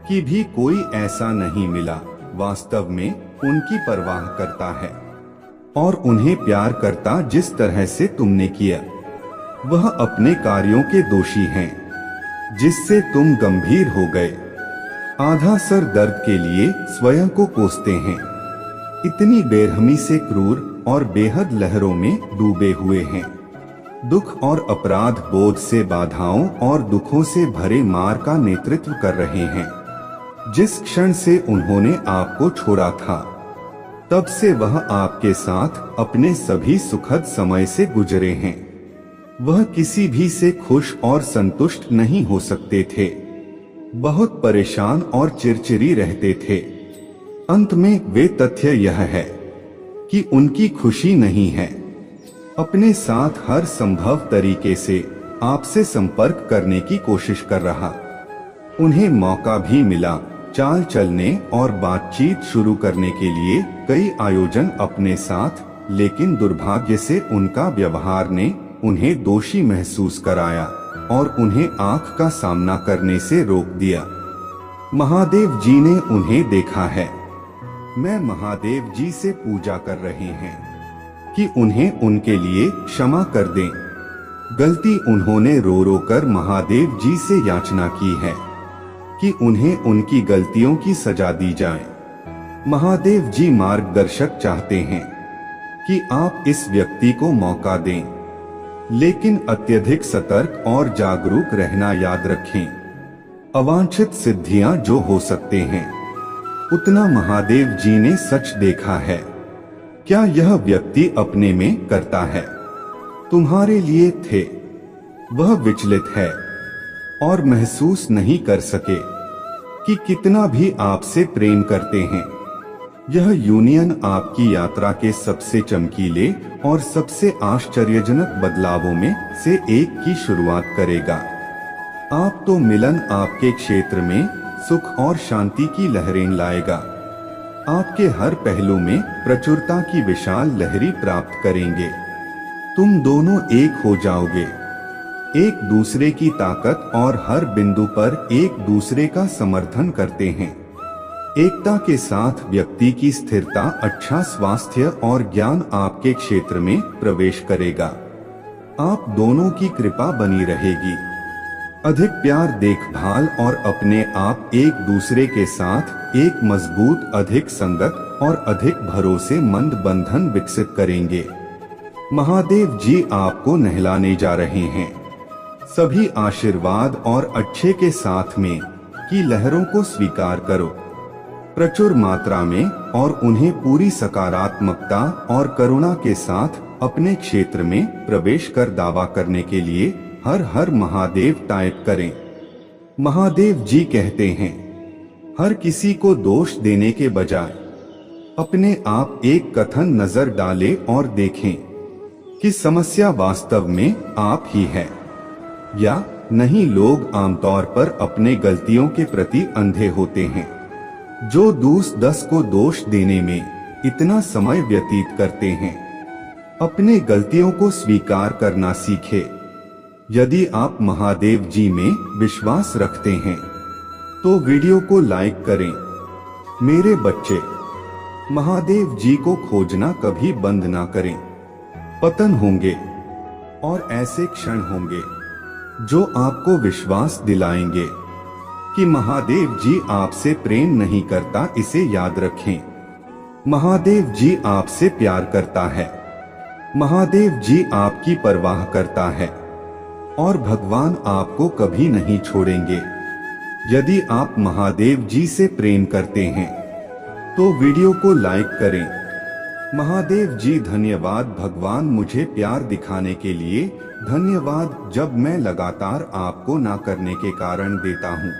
कि भी कोई ऐसा नहीं मिला वास्तव में उनकी परवाह करता है और उन्हें प्यार करता जिस तरह से तुमने किया। वह अपने कार्यों के दोषी हैं जिससे तुम गंभीर हो गए। आधा सर दर्द के लिए स्वयं को कोसते हैं। इतनी बेरहमी से क्रूर और बेहद लहरों में डूबे हुए हैं। दुख और अपराध बोध से बाधाओं और दुखों से भरे मार्ग का नेतृत्व कर रहे हैं। जिस क्षण से उन्होंने आपको छोड़ा था, तब से वह आपके साथ अपने सभी सुखद समय से गुजरे हैं। वह किसी भी से खुश और संतुष्ट नहीं हो सकते थे। बहुत परेशान और चिड़चिड़ी रहते थे। अंत में वे तथ्य यह है कि उनकी खुशी नहीं है। अपने साथ हर संभव तरीके से आपसे संपर्क करने की कोशिश कर रहा। उन्हें मौका भी मिला चाल चलने और बातचीत शुरू करने के लिए, कई आयोजन अपने साथ, लेकिन दुर्भाग्य से उनका व्यवहार ने उन्हें दोषी महसूस कराया और उन्हें आंख का सामना करने से रोक दिया। महादेव जी ने उन्हें देखा है। मैं महादेव जी से पूजा कर रहे हैं कि उन्हें उनके लिए क्षमा कर दें। गलती उन्होंने रो रो कर महादेव जी से याचना की है कि उन्हें उनकी गलतियों की सजा दी जाए। महादेव जी मार्गदर्शक चाहते हैं कि आप इस व्यक्ति को मौका दें, लेकिन अत्यधिक सतर्क और जागरूक रहना याद रखें। अवांछित सिद्धियां जो हो सकते हैं, उतना महादेव जी ने सच देखा है। क्या यह व्यक्ति अपने में करता है? तुम्हारे लिए थे। वह विचलित है और महसूस नहीं कर सके कि कितना भी आपसे प्रेम करते हैं। यह यूनियन आपकी यात्रा के सबसे चमकीले और सबसे आश्चर्यजनक बदलावों में से एक की शुरुआत करेगा। आप तो मिलन आपके क्षेत्र में सुख और शांति की लहरें लाएगा। आपके हर पहलू में प्रचुरता की विशाल लहरी प्राप्त करेंगे। तुम दोनों एक हो जाओगे, एक दूसरे की ताकत और हर बिंदु पर एक दूसरे का समर्थन करते हैं। एकता के साथ व्यक्ति की स्थिरता, अच्छा स्वास्थ्य और ज्ञान आपके क्षेत्र में प्रवेश करेगा। आप दोनों की कृपा बनी रहेगी। अधिक प्यार, देखभाल और अपने आप एक दूसरे के साथ एक मजबूत, अधिक संगत और अधिक भरोसेमंद बंधन विकसित करेंगे। महादेव जी आपको नहलाने जा रहे हैं। सभी आशीर्वाद और अच्छे के साथ में की लहरों को स्वीकार करो प्रचुर मात्रा में, और उन्हें पूरी सकारात्मकता और करुणा के साथ अपने क्षेत्र में प्रवेश कर दावा करने के लिए हर हर महादेव टाइप करें। महादेव जी कहते हैं, हर किसी को दोष देने के बजाय अपने आप एक कथन नजर डालें और देखें कि समस्या वास्तव में आप ही है या नहीं। लोग आमतौर पर अपने गलतियों के प्रति अंधे होते हैं, जो दूसरे 10 को दोष देने में इतना समय व्यतीत करते हैं। अपने गलतियों को स्वीकार करना सीखे। यदि आप महादेव जी में विश्वास रखते हैं तो वीडियो को लाइक करें। मेरे बच्चे, महादेव जी को खोजना कभी बंद ना करें। पतन होंगे और ऐसे क्षण होंगे जो आपको विश्वास दिलाएंगे कि महादेव जी आपसे प्रेम नहीं करता। इसे याद रखें, महादेव जी आपसे प्यार करता है, महादेव जी आपकी परवाह करता है और भगवान आपको कभी नहीं छोड़ेंगे। यदि आप महादेव जी से प्रेम करते हैं तो वीडियो को लाइक करें। महादेव जी धन्यवाद भगवान, मुझे प्यार दिखाने के लिए धन्यवाद। जब मैं लगातार आपको ना करने के कारण देता हूँ,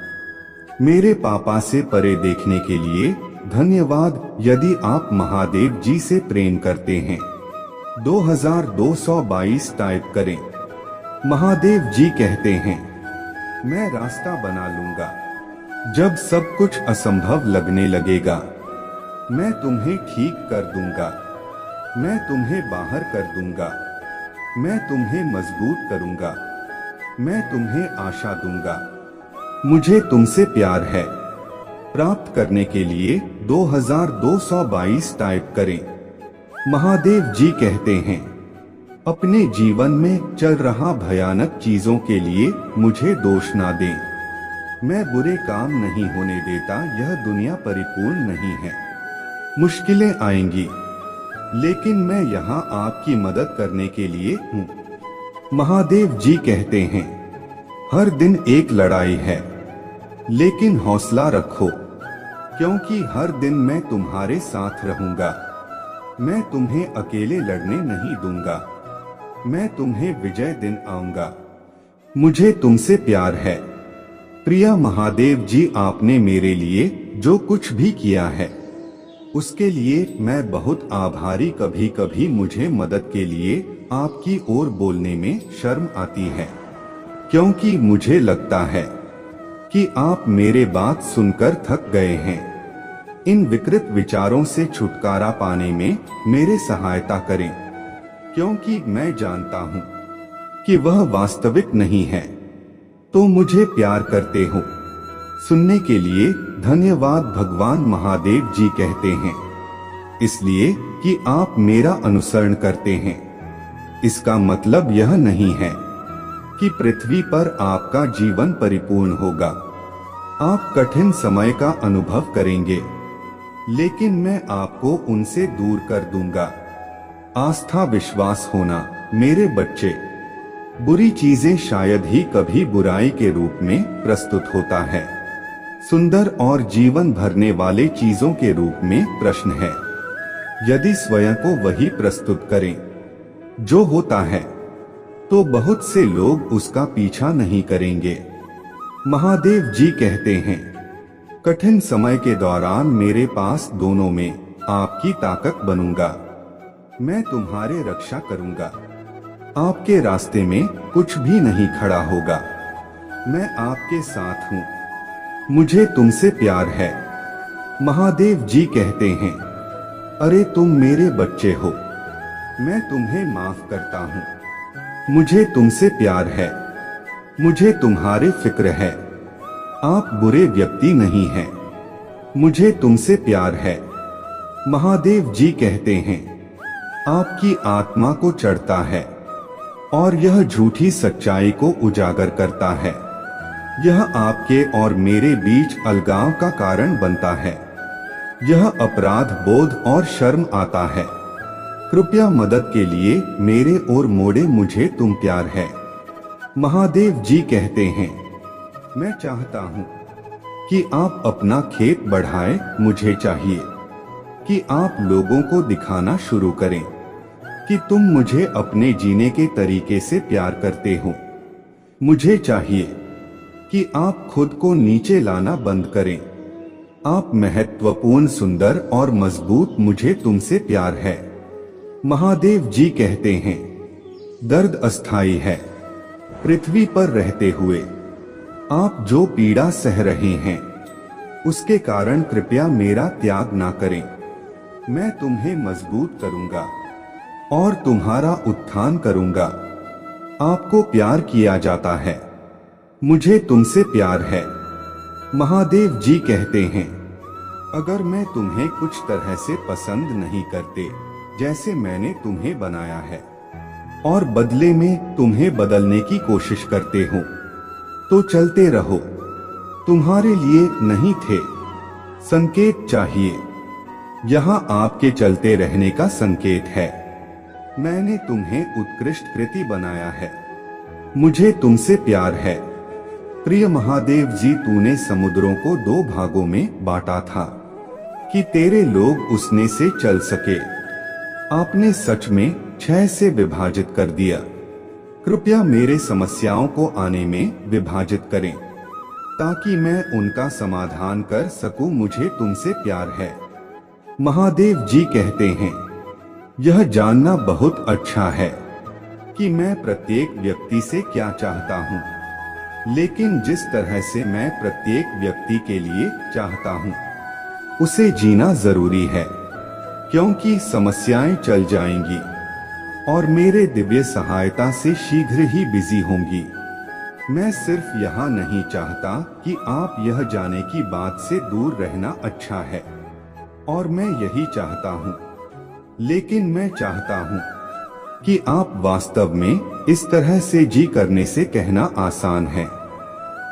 मेरे पापा से परे देखने के लिए धन्यवाद। यदि आप महादेव जी से प्रेम करते हैं 2222 टाइप करें। महादेव जी कहते हैं, मैं रास्ता बना लूंगा। जब सब कुछ असंभव लगने लगेगा, मैं तुम्हें ठीक कर दूंगा, मैं तुम्हें बाहर कर दूंगा, मैं तुम्हें मजबूत करूंगा, मैं तुम्हें आशा दूंगा। मुझे तुमसे प्यार है। प्राप्त करने के लिए 2222 टाइप करें। महादेव जी कहते हैं, अपने जीवन में चल रहा भयानक चीजों के लिए मुझे दोष ना दें। मैं बुरे काम नहीं होने देता। यह दुनिया परिपूर्ण नहीं है। मुश्किलें आएंगी, लेकिन मैं यहाँ आपकी मदद करने के लिए हूँ। महादेव जी कहते हैं, हर दिन एक लड़ाई है, लेकिन हौसला रखो, क्योंकि हर दिन मैं तुम्हारे साथ रहूंगा। मैं तुम्हें अकेले लड़ने नहीं दूंगा। मैं तुम्हें विजय दिन आऊंगा। मुझे तुमसे प्यार है। प्रिय महादेव जी, आपने मेरे लिए जो कुछ भी किया है उसके लिए मैं बहुत आभारी। कभी कभी मुझे मदद के लिए आपकी ओर बोलने में शर्म आती है, क्योंकि मुझे लगता है कि आप मेरे बात सुनकर थक गए हैं। इन विकृत विचारों से छुटकारा पाने में मेरे सहायता करें, क्योंकि मैं जानता हूँ कि वह वास्तविक नहीं है। तो मुझे प्यार करते हो। सुनने के लिए धन्यवाद भगवान। महादेव जी कहते हैं, इसलिए कि आप मेरा अनुसरण करते हैं, इसका मतलब यह नहीं है कि पृथ्वी पर आपका जीवन परिपूर्ण होगा। आप कठिन समय का अनुभव करेंगे, लेकिन मैं आपको उनसे दूर कर दूंगा। आस्था विश्वास होना। मेरे बच्चे, बुरी चीजें शायद ही कभी बुराई के रूप में प्रस्तुत होता है। सुंदर और जीवन भरने वाले चीजों के रूप में प्रश्न है। यदि स्वयं को वही प्रस्तुत करें जो होता है, तो बहुत से लोग उसका पीछा नहीं करेंगे। महादेव जी कहते हैं, कठिन समय के दौरान मेरे पास दोनों में आपकी ताकत बनूंगा। मैं तुम्हारे रक्षा करूंगा। आपके रास्ते में कुछ भी नहीं खड़ा होगा। मैं आपके साथ हूँ। मुझे तुमसे प्यार है। महादेव जी कहते हैं, अरे तुम मेरे बच्चे हो, मैं तुम्हें माफ करता हूँ। मुझे तुमसे प्यार है। मुझे तुम्हारे फिक्र है। आप बुरे व्यक्ति नहीं हैं। मुझे तुमसे प्यार है। महादेव जी कहते हैं, आपकी आत्मा को चढ़ता है और यह झूठी सच्चाई को उजागर करता है। यह आपके और मेरे बीच अलगाव का कारण बनता है। यह अपराध बोध और शर्म आता है। कृपया मदद के लिए मेरे ओर मोड़े। मुझे तुम प्यार है। महादेव जी कहते हैं, मैं चाहता हूँ कि आप अपना खेत बढ़ाएं। मुझे चाहिए कि आप लोगों को दिखाना शुरू करें कि तुम मुझे अपने जीने के तरीके से प्यार करते हो। मुझे चाहिए कि आप खुद को नीचे लाना बंद करें। आप महत्वपूर्ण, सुंदर और मजबूत। मुझे तुमसे प्यार है। महादेव जी कहते हैं, दर्द अस्थायी है। पृथ्वी पर रहते हुए आप जो पीड़ा सह रहे हैं, उसके कारण कृपया मेरा त्याग ना करें। मैं तुम्हें मजबूत करूंगा और तुम्हारा उत्थान करूंगा। आपको प्यार किया जाता है। मुझे तुमसे प्यार है। महादेव जी कहते हैं, अगर मैं तुम्हें कुछ तरह से पसंद नहीं करते, जैसे मैंने तुम्हें बनाया है, और बदले में तुम्हें बदलने की कोशिश करते हो, तो चलते रहो। तुम्हारे लिए नहीं थे, संकेत चाहिए। यहाँ आपके चलते रहने का संकेत है। मैंने तुम्हें उत्कृष्ट कृति बनाया है। मुझे तुमसे प्यार है। प्रिय महादेव जी, तूने समुद्रों को 2 भागों में बांटा था कि तेरे लोग उसने से चल सके। आपने सच में 6 से विभाजित कर दिया। कृपया मेरे समस्याओं को आने में विभाजित करें, ताकि मैं उनका समाधान कर सकूं। मुझे तुमसे प्यार है। महादेव जी कहते हैं, यह जानना बहुत अच्छा है कि मैं प्रत्येक व्यक्ति से क्या चाहता हूँ, लेकिन जिस तरह से मैं प्रत्येक व्यक्ति के लिए चाहता हूँ, उसे जीना जरूरी है, क्योंकि समस्याएं चल जाएंगी और मेरे दिव्य सहायता से शीघ्र ही बिजी होंगी। मैं सिर्फ यहाँ नहीं चाहता कि आप यह जाने की बात से दूर रहना अच्छा है, और मैं यही चाहता हूँ, लेकिन मैं चाहता हूँ कि आप वास्तव में इस तरह से जी करने से कहना आसान है,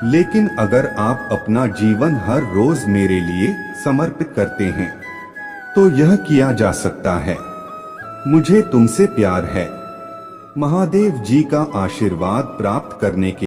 लेकिन अगर आप अपना जीवन हर रोज मेरे लिए समर्पित करते हैं, तो यह किया जा सकता है। मुझे तुमसे प्यार है। महादेव जी का आशीर्वाद प्राप्त करने के